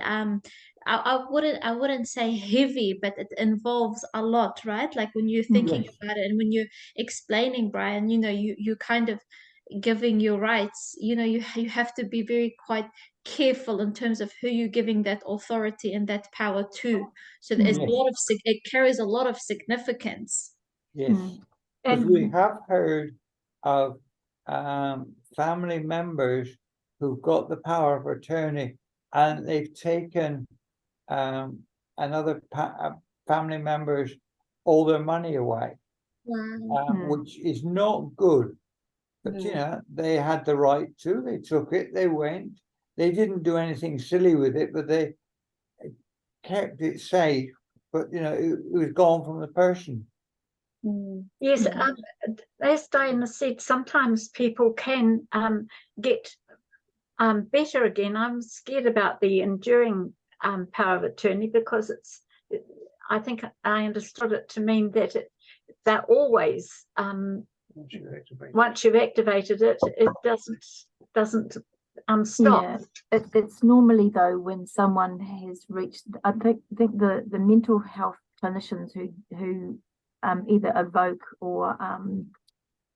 S1: I wouldn't say heavy, but it involves a lot, right? Like when you're thinking
S5: Yes.
S1: about it and when you're explaining, Brian, you know, you kind of giving your rights, you know, you have to be very quite careful in terms of who you're giving that authority and that power to. So there's a
S5: Yes.
S1: lot of it carries a lot of significance.
S5: Yes,
S6: Mm.
S5: because
S6: And
S5: we have heard of family members who've got the power of attorney and they've taken another family member's all their money away,
S1: Wow.
S5: which is not good. But you know, they had the right to. They took it. They went. They didn't do anything silly with it, but they kept it safe. But you know, it was gone from the person.
S4: Yes,
S1: Yeah.
S4: as Diana said, sometimes people can get better again. I'm scared about the enduring power of attorney because I think I understood it to mean that they're always once you've activated it, it doesn't stop.
S6: yeah, it's normally though when someone has reached. I think the mental health clinicians who either evoke or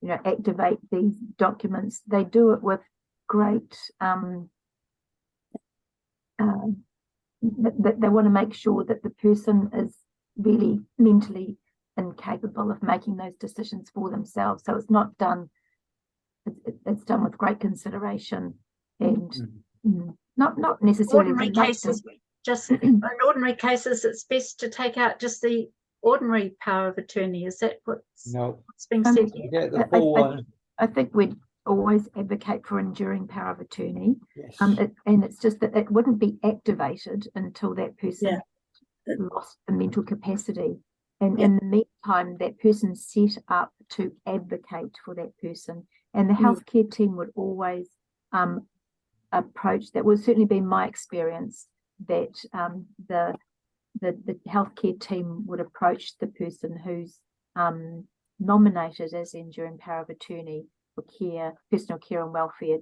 S6: you know, activate these documents, they do it with great they want to make sure that the person is really mentally incapable of making those decisions for themselves. So it's not done, it's done with great consideration and not necessarily
S4: Ordinary cases, just in ordinary cases, it's best to take out just the ordinary power of attorney. Is that what's being said here?
S5: Yeah, the full one.
S6: I think we'd always advocate for enduring power of attorney.
S5: Yes.
S6: And it's just that it wouldn't be activated until that person lost the mental capacity. And in the meantime, that person's set up to advocate for that person. And the healthcare team would always approach, that would certainly be my experience, that the healthcare team would approach the person who's nominated as enduring power of attorney for care, personal care and welfare,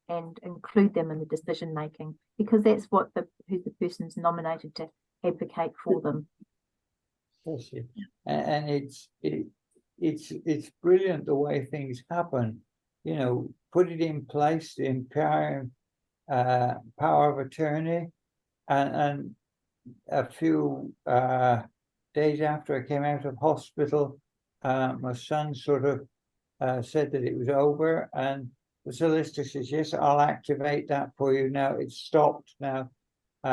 S6: and include them in the decision making, because that's what who the person's nominated to advocate for them.
S5: Yes, and it's brilliant the way things happen. You know, put it in place, the empowering power of attorney, and a few days after I came out of hospital, my son sort of said that it was over, and the solicitor says, yes, I'll activate that for you now. It's stopped now.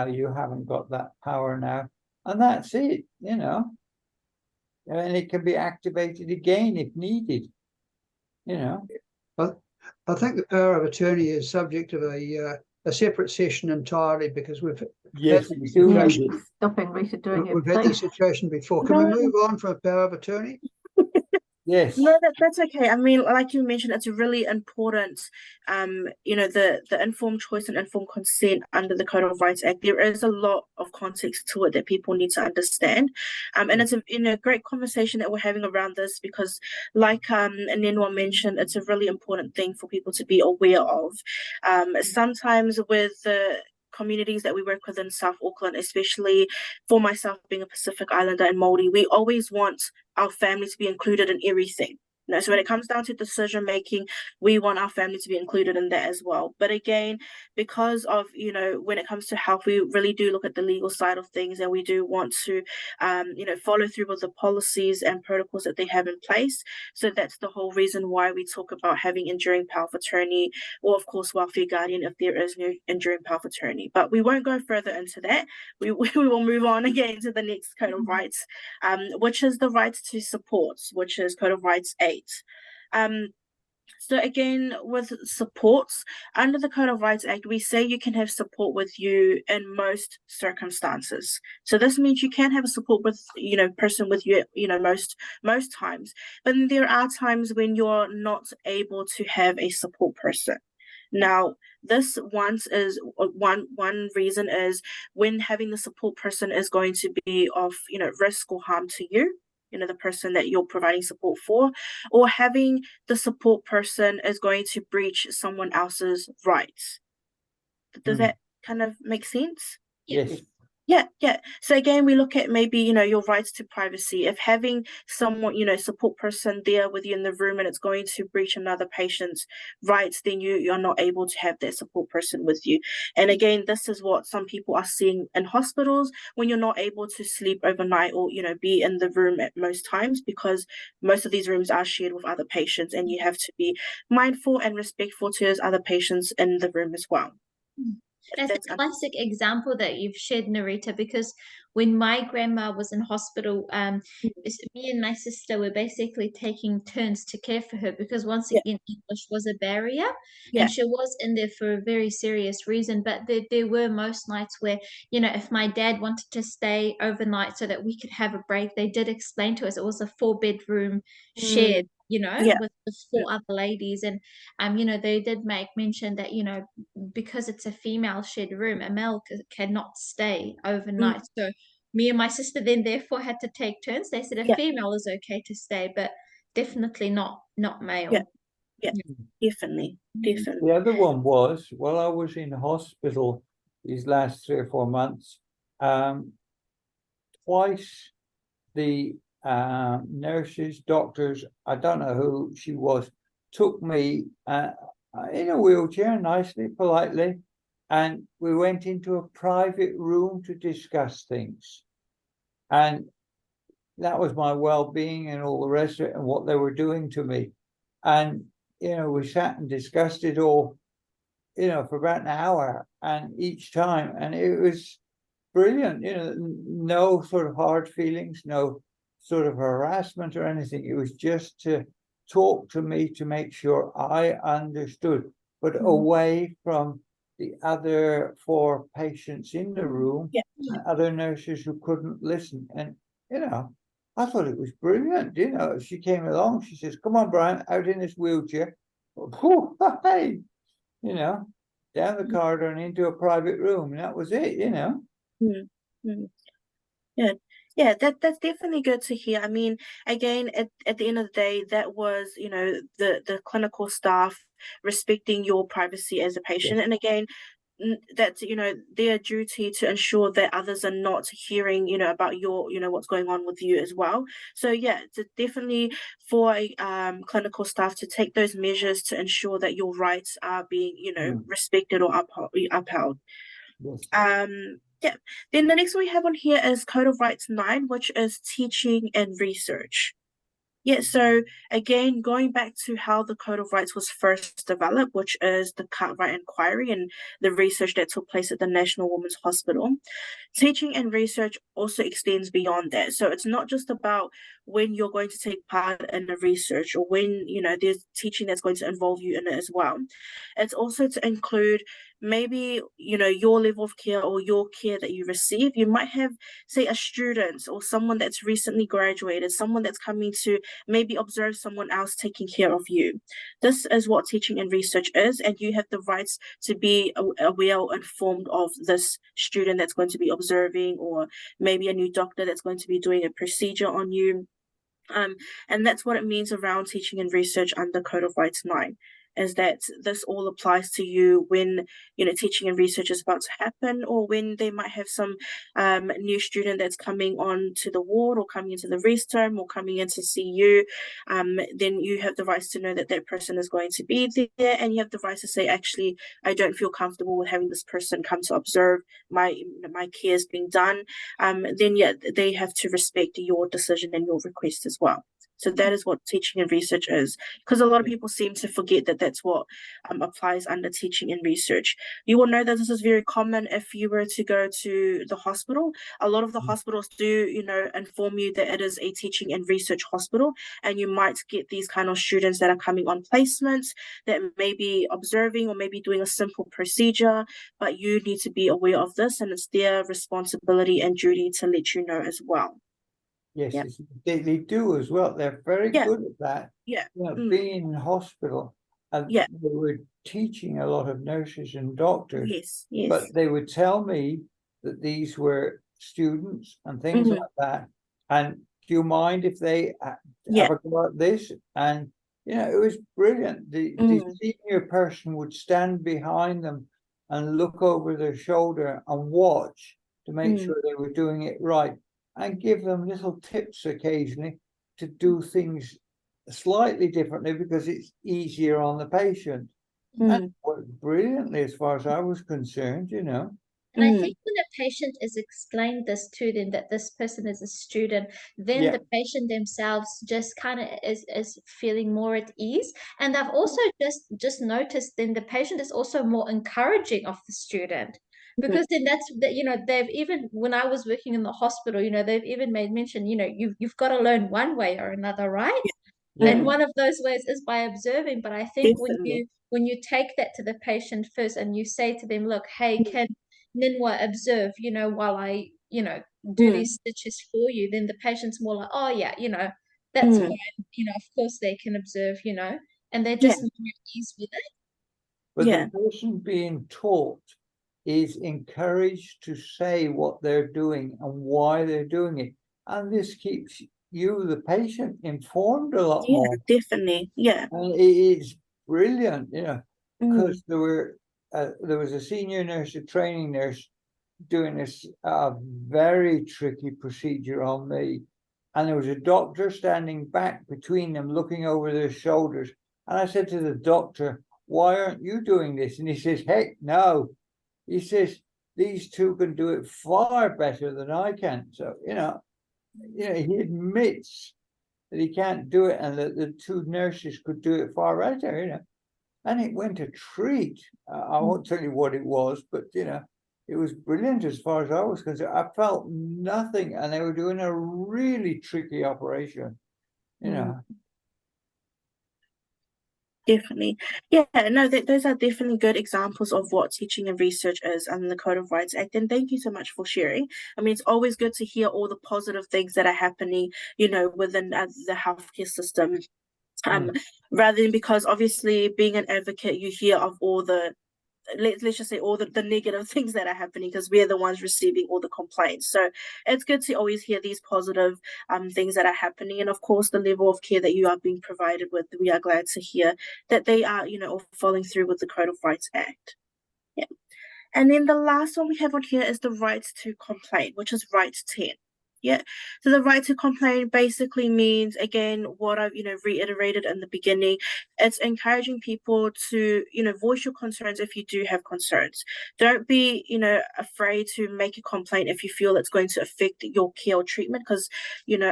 S5: You haven't got that power now. And that's it, you know. And it can be activated again if needed, you know.
S3: I think the power of attorney is subject of a separate session entirely, because we've
S6: Stopping Rita doing
S3: we've had this situation before. Can we move on from a power of attorney?
S5: Yes.
S2: No, that's okay. I mean, like you mentioned, it's a really important, the informed choice and informed consent under the Code of Rights Act. There is a lot of context to it that people need to understand. And it's a great conversation that we're having around this because, like Nenwa mentioned, it's a really important thing for people to be aware of. Sometimes with the communities that we work with in South Auckland, especially for myself being a Pacific Islander and Māori, we always want our family to be included in everything. So when it comes down to decision making, we want our family to be included in that as well. But again, because of, when it comes to health, we really do look at the legal side of things, and we do want to, follow through with the policies and protocols that they have in place. So that's the whole reason why we talk about having enduring power of attorney, or of course, welfare guardian if there is no enduring power of attorney. But we won't go further into that. We will move on again to the next Code of Rights, which is the right to support, which is Code of Rights 8. So again, with supports, under the Code of Rights Act, we say you can have support with you in most circumstances. So this means you can have a support with, person with you, most times. But then there are times when you're not able to have a support person. Now, this one reason is when having the support person is going to be of, risk or harm to you, the person that you're providing support for, or having the support person is going to breach someone else's rights. Does that kind of make sense?
S5: Yes.
S2: Yeah. So again, we look at maybe, your rights to privacy. If having someone, support person there with you in the room and it's going to breach another patient's rights, then you're not able to have that support person with you. And again, this is what some people are seeing in hospitals when you're not able to sleep overnight or, be in the room at most times, because most of these rooms are shared with other patients, and you have to be mindful and respectful to those other patients in the room as well.
S1: That's a classic example that you've shared, Narita, because when my grandma was in hospital, me and my sister were basically taking turns to care for her, because once again, English was a barrier, and she was in there for a very serious reason. But there were most nights where, if my dad wanted to stay overnight so that we could have a break, they did explain to us it was a 4-bedroom shared, with 4 other ladies. And, they did make mention that, because it's a female shared room, a male cannot stay overnight. So me and my sister then therefore had to take turns. They said a female is okay to stay, but definitely not male.
S2: Yeah, definitely.
S5: The other one was, while I was in hospital these last 3 or 4 months, twice the nurses, doctors, I don't know who she was, took me in a wheelchair, nicely, politely, and we went into a private room to discuss things. And that was my well-being and all the rest of it, and what they were doing to me. And, we sat and discussed it all, for about an hour, and each time, and it was brilliant, no sort of hard feelings, no sort of harassment or anything. It was just to talk to me to make sure I understood, but away from the other 4 patients in the room, and other nurses who couldn't listen. And, I thought it was brilliant. She came along, she says, "Come on, Brian, out in this wheelchair." Hey, down the corridor and into a private room. And that was it,
S2: Yeah, that's definitely good to hear. I mean, again, at the end of the day, that was, the clinical staff respecting your privacy as a patient. And again, that's, their duty to ensure that others are not hearing, about your, what's going on with you as well. So yeah, it's definitely for clinical staff to take those measures to ensure that your rights are being, respected or upheld. Then the next one we have on here is Code of Rights 9, which is teaching and research. So again, going back to how the Code of Rights was first developed, which is the Cartwright Inquiry and the research that took place at the National Women's Hospital. Teaching and research also extends beyond that. So it's not just about when you're going to take part in the research, or when, there's teaching that's going to involve you in it as well. It's also to include maybe, your level of care or your care that you receive. You might have, say, a student or someone that's recently graduated, someone that's coming to maybe observe someone else taking care of you. This is what teaching and research is, and you have the rights to be well informed of this student that's going to be observing, or maybe a new doctor that's going to be doing a procedure on you. And that's what it means around teaching and research under Code of Rights 9, is that this all applies to you when, teaching and research is about to happen, or when they might have some new student that's coming on to the ward, or coming into the rest home, or coming in to see you. Then you have the rights to know that that person is going to be there, and you have the rights to say, actually, I don't feel comfortable with having this person come to observe my care is being done. Then they have to respect your decision and your request as well. So that is what teaching and research is, because a lot of people seem to forget that that's what applies under teaching and research. You will know that this is very common if you were to go to the hospital. A lot of the hospitals do, inform you that it is a teaching and research hospital, and you might get these kind of students that are coming on placements that may be observing or maybe doing a simple procedure, but you need to be aware of this, and it's their responsibility and duty to let you know as well.
S5: Yes,
S2: Yep.
S5: they do as well. They're very
S2: Yeah.
S5: good at that.
S2: Yeah.
S5: Being in hospital, and
S2: Yeah.
S5: they were teaching a lot of nurses and doctors,
S2: Yes.
S5: but they would tell me that these were students and things like that. And do you mind if they have a go at this? And it was brilliant. The senior person would stand behind them and look over their shoulder and watch to make sure they were doing it right, and give them little tips occasionally to do things slightly differently because it's easier on the patient. And it worked brilliantly as far as I was concerned,
S1: And I think when a patient is explained this to them, that this person is a student, then the patient themselves just kind of is feeling more at ease. And I've also just noticed then the patient is also more encouraging of the student. Because then they've even, when I was working in the hospital, they've even made mention, you've got to learn one way or another, right? And one of those ways is by observing. But I think when you take that to the patient first, and you say to them, look, hey, can Ninwa observe, while I, do these stitches for you, then the patient's more like, oh yeah, that's fine. Of course they can observe, and they're just more at ease with it.
S5: But the person being taught is encouraged to say what they're doing and why they're doing it. And this keeps you, the patient, informed a lot more.
S2: Definitely.
S5: And it is brilliant, because there was a senior nurse, a training nurse, doing this very tricky procedure on me. And there was a doctor standing back between them, looking over their shoulders. And I said to the doctor, why aren't you doing this? And he says, heck no. He says, these two can do it far better than I can. So, he admits that he can't do it, and that the two nurses could do it far better, And it went a treat. I won't tell you what it was, but, it was brilliant as far as I was concerned. I felt nothing, and they were doing a really tricky operation,
S2: Definitely. Yeah, no, those are definitely good examples of what teaching and research is under the Code of Rights Act. And thank you so much for sharing. I mean, it's always good to hear all the positive things that are happening, within the healthcare system. Rather than, because obviously being an advocate, you hear of all the, let's just say, all the negative things that are happening, because we're the ones receiving all the complaints. So it's good to always hear these positive things that are happening, and of course the level of care that you are being provided with. We are glad to hear that they are, all following through with the Code of Rights Act. And then the last one we have on here is the right to complain, which is right 10. So the right to complain basically means, again, what I've reiterated in the beginning. It's encouraging people to voice your concerns if you do have concerns. Don't be afraid to make a complaint if you feel it's going to affect your care or treatment, because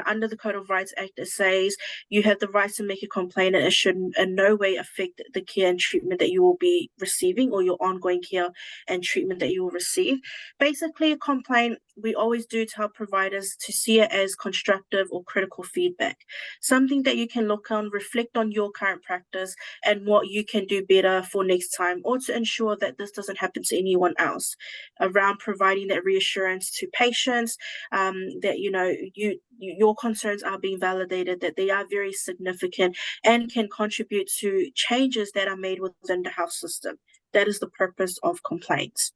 S2: under the Code of Rights Act it says you have the right to make a complaint, and it should in no way affect the care and treatment that you will be receiving, or your ongoing care and treatment that you will receive. Basically, a complaint we always do tell providers to see it as constructive or critical feedback, something that you can look on, reflect on your current practice and what you can do better for next time, or to ensure that this doesn't happen to anyone else, around providing that reassurance to patients, that your concerns are being validated, that they are very significant and can contribute to changes that are made within the health system. That is the purpose of complaints.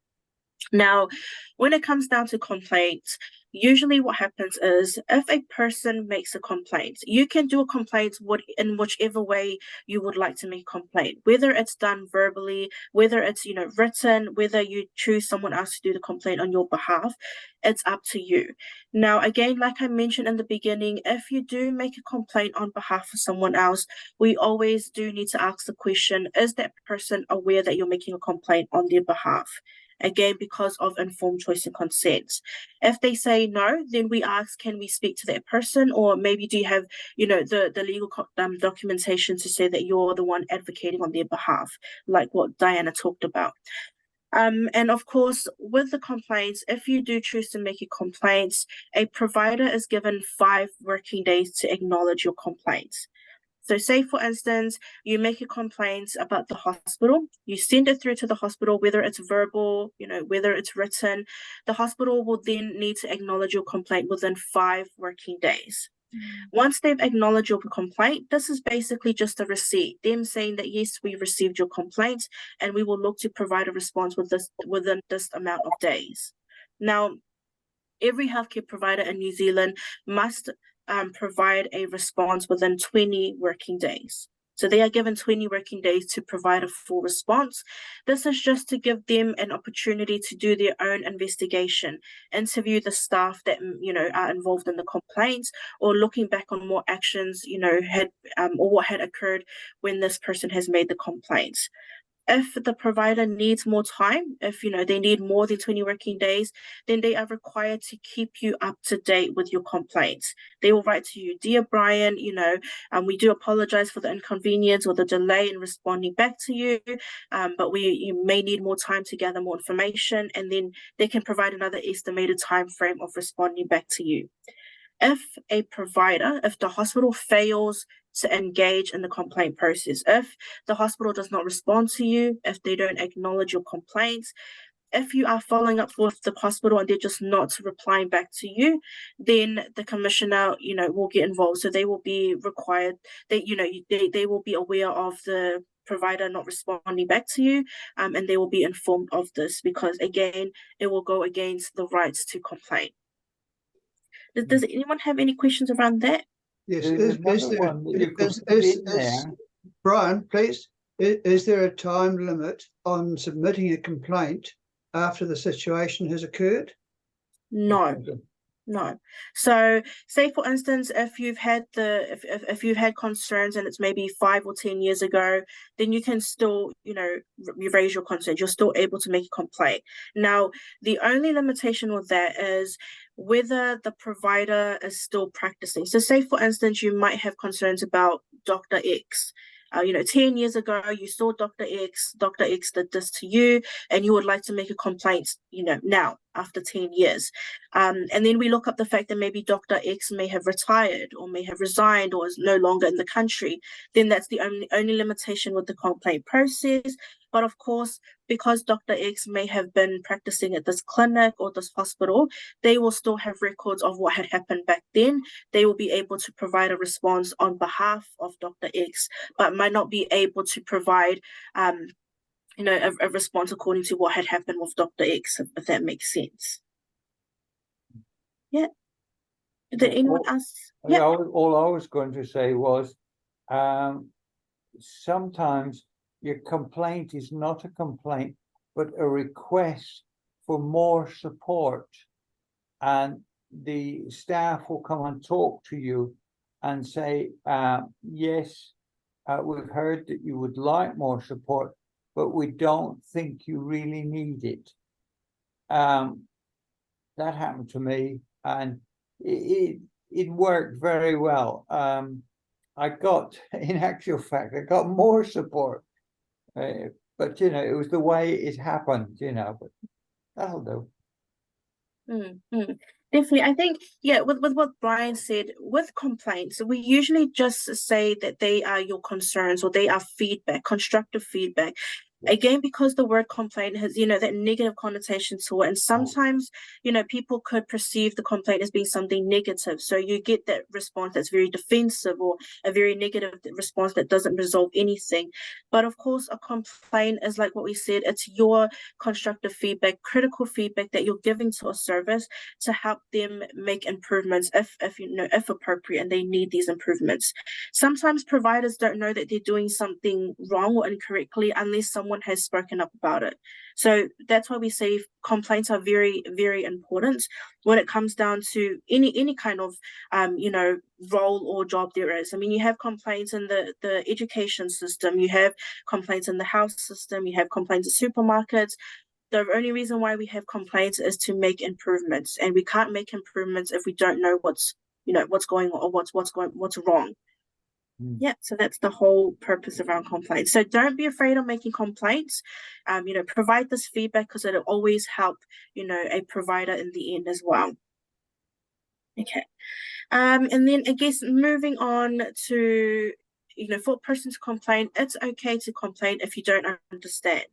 S2: Now, when it comes down to complaints, usually what happens is if a person makes a complaint, you can do a complaint in whichever way you would like to make a complaint, whether it's done verbally, whether it's written, whether you choose someone else to do the complaint on your behalf. It's up to you. Now, again, like I mentioned in the beginning, if you do make a complaint on behalf of someone else, we always do need to ask the question, is that person aware that you're making a complaint on their behalf? Again, because of informed choice and consent. If they say no, then we ask, can we speak to that person? Or maybe do you have, the legal documentation to say that you're the one advocating on their behalf, like what Diana talked about. And of course, with the complaints, if you do choose to make a complaint, a provider is given 5 working days to acknowledge your complaints. So say, for instance, you make a complaint about the hospital, you send it through to the hospital, whether it's verbal, whether it's written, the hospital will then need to acknowledge your complaint within 5 working days. Once they've acknowledged your complaint, this is basically just a receipt, them saying that, yes, we received your complaint and we will look to provide a response within this amount of days. Now, every healthcare provider in New Zealand must provide a response within 20 working days. So they are given 20 working days to provide a full response. This is just to give them an opportunity to do their own investigation, interview the staff that are involved in the complaints, or looking back on what actions had or what had occurred when this person has made the complaints. If the provider needs more time, if they need more than 20 working days, then they are required to keep you up to date with your complaints. They will write to you, dear Brian, we do apologize for the inconvenience or the delay in responding back to you, but you may need more time to gather more information, and then they can provide another estimated time frame of responding back to you. If the hospital fails to engage in the complaint process, if the hospital does not respond to you, if they don't acknowledge your complaints, if you are following up with the hospital and they're just not replying back to you, then the commissioner, will get involved. So they will be required, they will be aware of the provider not responding back to you, and they will be informed of this, because again, it will go against the rights to complain. Does anyone have any questions around that?
S3: Yes,
S5: There's another one that you could put in there.
S3: Brian, please, is there a time limit on submitting a complaint after the situation has occurred?
S2: No. So say, for instance, if you've had if you've had concerns and it's maybe 5 or 10 years ago, then you can still, you raise your concerns. You're still able to make a complaint. Now, the only limitation with that is whether the provider is still practicing. So say, for instance, you might have concerns about Dr. X. 10 years ago, you saw Dr. X did this to you, and you would like to make a complaint, now after 10 years. And then we look up the fact that maybe Dr. X may have retired or may have resigned or is no longer in the country. Then that's the only limitation with the complaint process. But of course, because Dr. X may have been practicing at this clinic or this hospital, they will still have records of what had happened back then. They will be able to provide a response on behalf of Dr. X, but might not be able to provide a response according to what had happened with Dr. X, if that makes sense. Yeah. Did anyone else?
S5: Yeah. All I was going to say was, sometimes your complaint is not a complaint, but a request for more support. And the staff will come and talk to you and say, yes, we've heard that you would like more support, but we don't think you really need it. That happened to me, and it worked very well. I got, in actual fact, I got more support. But it was the way it happened, but that'll do.
S2: Definitely. I think, yeah, with what Brian said, with complaints, we usually just say that they are your concerns or they are feedback, constructive feedback. Again, because the word complaint has, that negative connotation to it. And sometimes, people could perceive the complaint as being something negative. So you get that response that's very defensive or a very negative response that doesn't resolve anything. But of course, a complaint is like what we said, it's your constructive feedback, critical feedback that you're giving to a service to help them make improvements if appropriate and they need these improvements. Sometimes providers don't know that they're doing something wrong or incorrectly unless someone has spoken up about it. So that's why we say complaints are very, very important when it comes down to any kind of role or job there is. I mean, you have complaints in the education system, you have complaints in the health system, you have complaints in supermarkets. The only reason why we have complaints is to make improvements, and we can't make improvements if we don't know what's going on or what's wrong. Yeah, so that's the whole purpose around complaints. So don't be afraid of making complaints. Provide this feedback because it'll always help, a provider in the end as well. Okay. And then I guess moving on to, for a person to complain, it's okay to complain if you don't understand.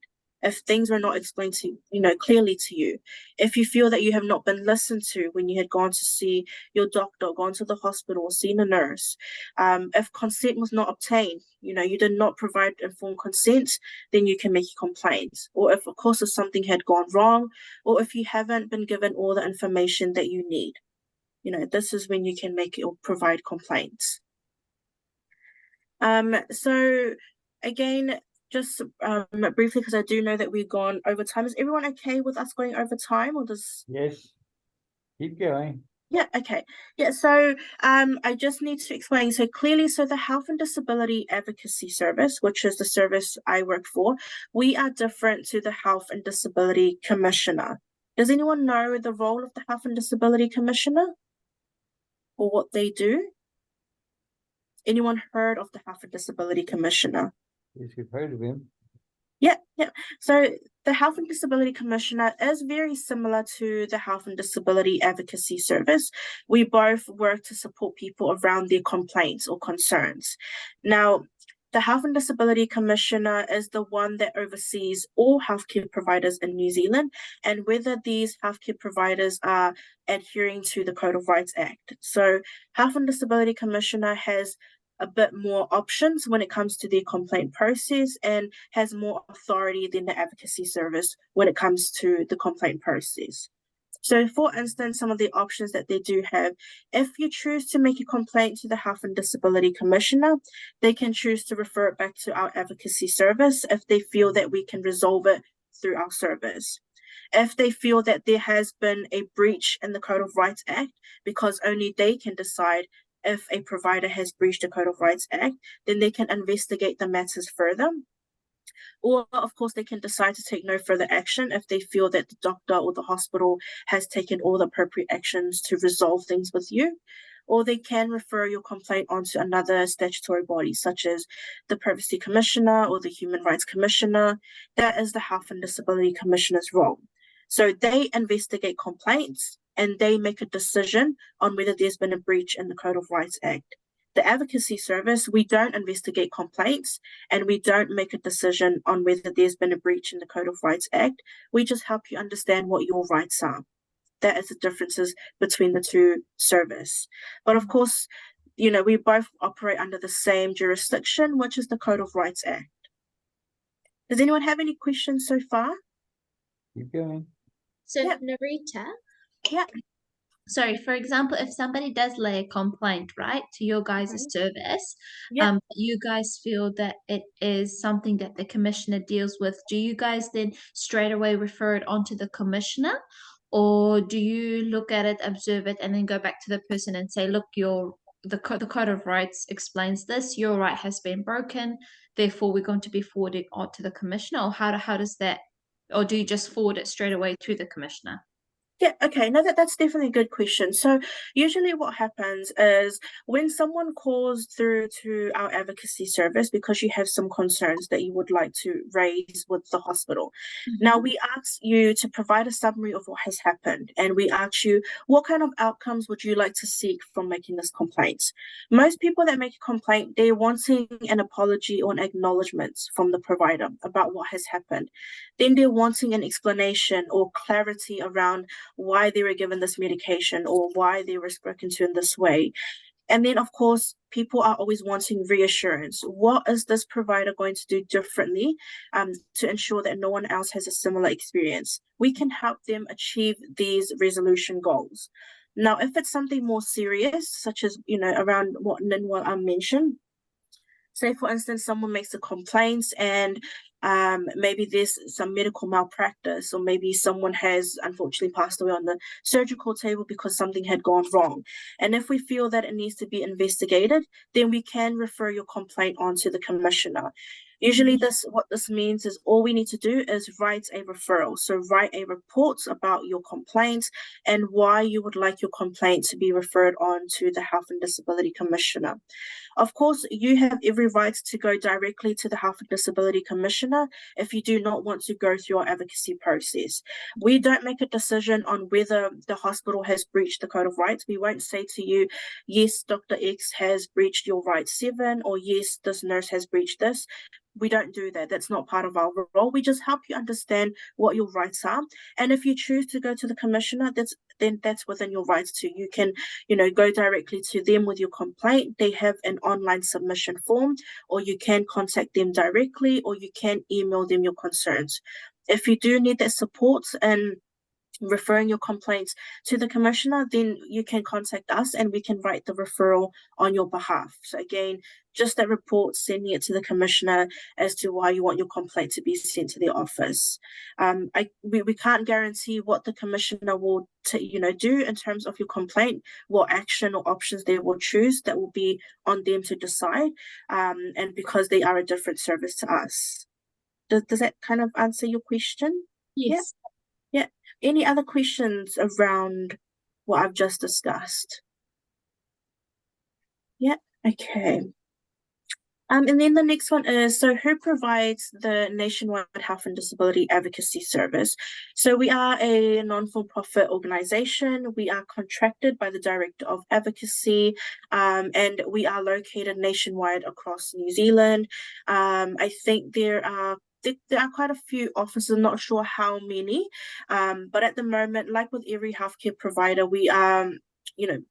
S2: If things are not explained to clearly to you, if you feel that you have not been listened to when you had gone to see your doctor, gone to the hospital, or seen a nurse, if consent was not obtained, you did not provide informed consent, then you can make a complaint. Or if, of course, if something had gone wrong, or if you haven't been given all the information that you need, this is when you can make or provide complaints. So again, just briefly, because I do know that we've gone over time. Is everyone okay with us going over time, or does?
S5: Yes, keep going.
S2: Yeah, okay. Yeah, so I just need to explain. So clearly, so the Health and Disability Advocacy Service, which is the service I work for, we are different to the Health and Disability Commissioner. Does anyone know the role of the Health and Disability Commissioner or what they do? Anyone heard of the Health and Disability Commissioner?
S5: Yes, you've heard of him.
S2: Yeah. So the Health and Disability Commissioner is very similar to the Health and Disability Advocacy Service. We both work to support people around their complaints or concerns. Now, the Health and Disability Commissioner is the one that oversees all healthcare providers in New Zealand and whether these healthcare providers are adhering to the Code of Rights Act. So Health and Disability Commissioner has a bit more options when it comes to their complaint process and has more authority than the advocacy service when it comes to the complaint process. So for instance, some of the options that they do have, if you choose to make a complaint to the Health and Disability Commissioner, they can choose to refer it back to our advocacy service if they feel that we can resolve it through our service. If they feel that there has been a breach in the Code of Rights Act, because only they can decide if a provider has breached the Code of Rights Act, then they can investigate the matters further. Or, of course, they can decide to take no further action if they feel that the doctor or the hospital has taken all the appropriate actions to resolve things with you. Or they can refer your complaint onto another statutory body, such as the Privacy Commissioner or the Human Rights Commissioner. That is the Health and Disability Commissioner's role. So they investigate complaints and they make a decision on whether there's been a breach in the Code of Rights Act. The advocacy service, we don't investigate complaints and we don't make a decision on whether there's been a breach in the Code of Rights Act. We just help you understand what your rights are. That is the differences between the two services. But of course, we both operate under the same jurisdiction, which is the Code of Rights Act. Does anyone have any questions so far?
S5: Keep going.
S1: So,
S2: Yep.
S1: Narita,
S2: Yeah.
S1: sorry, for example, if somebody does lay a complaint, right, to your guys' service,
S2: Yeah.
S1: you guys feel that it is something that the commissioner deals with, do you guys then straight away refer it onto the commissioner? Or do you look at it, observe it, and then go back to the person and say, look, the Code of Rights explains this, your right has been broken, therefore we're going to be forwarding on to the commissioner? Or how does that, or do you just forward it straight away to the commissioner?
S2: Yeah, okay. No, that's definitely a good question. So usually what happens is when someone calls through to our advocacy service because you have some concerns that you would like to raise with the hospital. Now we ask you to provide a summary of what has happened, and we ask you what kind of outcomes would you like to seek from making this complaint. Most people that make a complaint, they're wanting an apology or an acknowledgement from the provider about what has happened. Then they're wanting an explanation or clarity around why they were given this medication or why they were spoken to in this way. And then, of course, people are always wanting reassurance. What is this provider going to do differently to ensure that no one else has a similar experience? We can help them achieve these resolution goals. Now, if it's something more serious, such as, around what I mentioned, say for instance someone makes a complaint and maybe there's some medical malpractice, or maybe someone has unfortunately passed away on the surgical table because something had gone wrong, and if we feel that it needs to be investigated, then we can refer your complaint on to the commissioner. Usually what this means is all we need to do is write a referral. So write a report about your complaint and why you would like your complaint to be referred on to the Health and Disability Commissioner. Of course, you have every right to go directly to the Health and Disability Commissioner if you do not want to go through our advocacy process. We don't make a decision on whether the hospital has breached the Code of Rights. We won't say to you, yes, Dr. X has breached your right 7, or yes, this nurse has breached this. We don't do that. That's not part of our role. We just help you understand what your rights are. And if you choose to go to the commissioner, that's within your rights too. You can, go directly to them with your complaint. They have an online submission form, or you can contact them directly, or you can email them your concerns. If you do need that support and referring your complaints to the commissioner, then you can contact us and we can write the referral on your behalf. So again, just that report, sending it to the commissioner as to why you want your complaint to be sent to the office. We can't guarantee what the commissioner will do in terms of your complaint, what action or options they will choose. That will be on them to decide, and because they are a different service to us. Does that kind of answer your question?
S1: Yes.
S2: Yeah. Any other questions around what I've just discussed? Yeah, okay. And then the next one is, so who provides the nationwide health and disability advocacy service? So we are a non-for-profit organization. We are contracted by the Director of Advocacy, and we are located nationwide across New Zealand. I think there are quite a few offices, I'm not sure how many, but at the moment, like with every healthcare provider, we are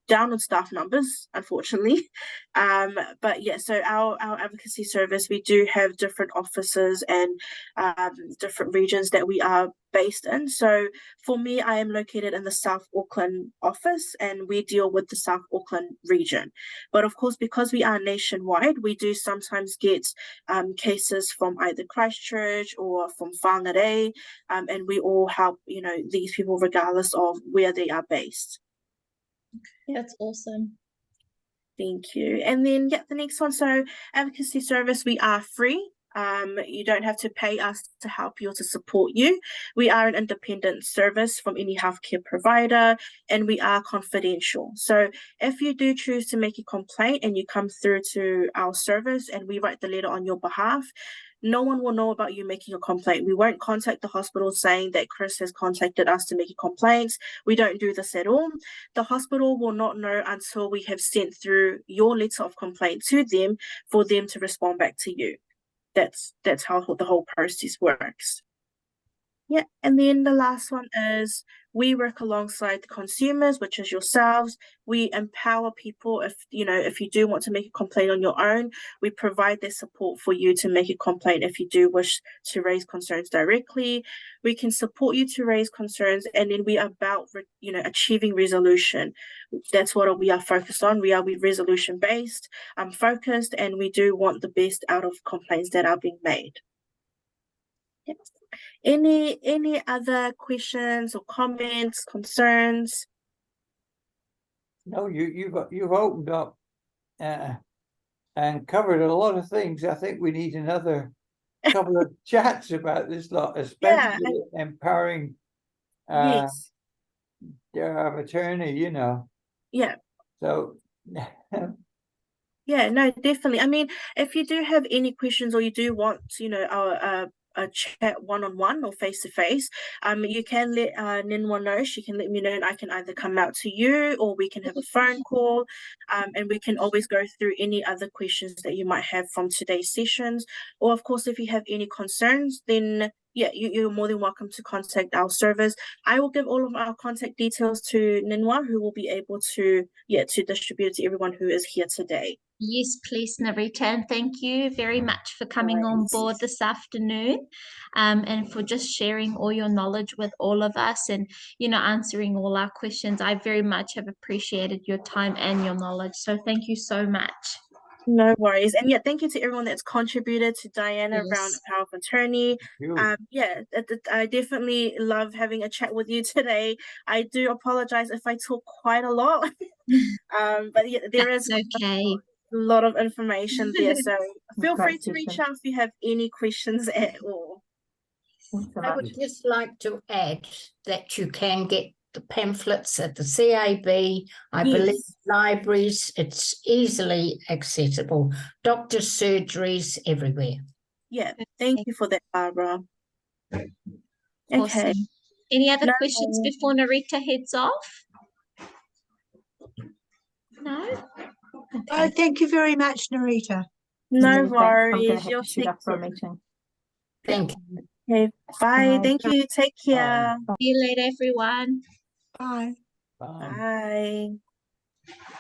S2: down on staff numbers, unfortunately. But yeah, so our advocacy service, we do have different offices and different regions that we are based in. So for me, I am located in the South Auckland office, and we deal with the South Auckland region. But of course, because we are nationwide, we do sometimes get cases from either Christchurch or from Whangarei, and we all help these people regardless of where they are based.
S1: That's awesome.
S2: Thank you. And then the next one. So advocacy service, we are free. You don't have to pay us to help you or to support you. We are an independent service from any healthcare provider, and we are confidential. So if you do choose to make a complaint and you come through to our service and we write the letter on your behalf, no one will know about you making a complaint. We won't contact the hospital saying that Chris has contacted us to make a complaint. We don't do this at all. The hospital will not know until we have sent through your letter of complaint to them for them to respond back to you. That's how the whole process works. Yeah, and then the last one is we work alongside the consumers, which is yourselves. We empower people. If you do want to make a complaint on your own, we provide that support for you to make a complaint. If you do wish to raise concerns directly, we can support you to raise concerns, and then we are about achieving resolution. That's what we are focused on. We resolution based, focused, and we do want the best out of complaints that are being made. Yep. Any other questions or comments, concerns?
S5: No, you've opened up and covered a lot of things. I think we need another couple of chats about this lot, especially empowering
S2: Yes.
S5: of attorney, you know,
S2: Yeah.
S5: so.
S2: Yeah, no, definitely. I mean, if you do have any questions or you do want, you know, a chat one-on-one or face-to-face, you can let Ninwa know. She can let me know, and I can either come out to you or we can have a phone call, and we can always go through any other questions that you might have from today's sessions. Or, of course, if you have any concerns, then yeah, you're more than welcome to contact our service. I will give all of our contact details to Ninwa, who will be able to distribute to everyone who is here today.
S1: Yes, please, Narita, and thank you very much for coming on
S2: Right.
S1: board this afternoon, and for just sharing all your knowledge with all of us, and answering all our questions. I very much have appreciated your time and your knowledge. So thank you so much.
S2: No worries. And yeah, thank you to everyone that's contributed, to Diana around
S1: Yes.
S2: Power of Attorney.
S5: You.
S2: I definitely love having a chat with you today. I do apologize if I talk quite a lot. But yeah, there is
S1: That's okay.
S2: a lot of information there. So feel free
S6: Great
S2: to reach
S6: session.
S2: out if you have any questions at all.
S6: Thanks so
S8: I
S6: much.
S8: would just like to add that you can get the pamphlets at the CAB, I believe
S2: Yes.
S8: libraries, it's easily accessible. Doctors' surgeries everywhere.
S2: Yeah. Thank you for that, Barbara. Okay.
S1: Awesome. Any other
S2: No
S1: questions
S2: worries.
S1: before Narita heads off? No?
S7: Oh,
S1: Okay.
S7: thank you very much, Narita.
S2: No
S6: Many thanks. I'm gonna
S2: worries.
S6: have to
S2: You'll
S6: shoot
S2: take
S6: off for a
S2: care.
S6: meeting.
S8: Thank you.
S2: Okay. Bye.
S6: Bye.
S2: Thank you. Take care.
S1: See you later, everyone.
S7: Bye.
S5: Bye.
S2: Bye.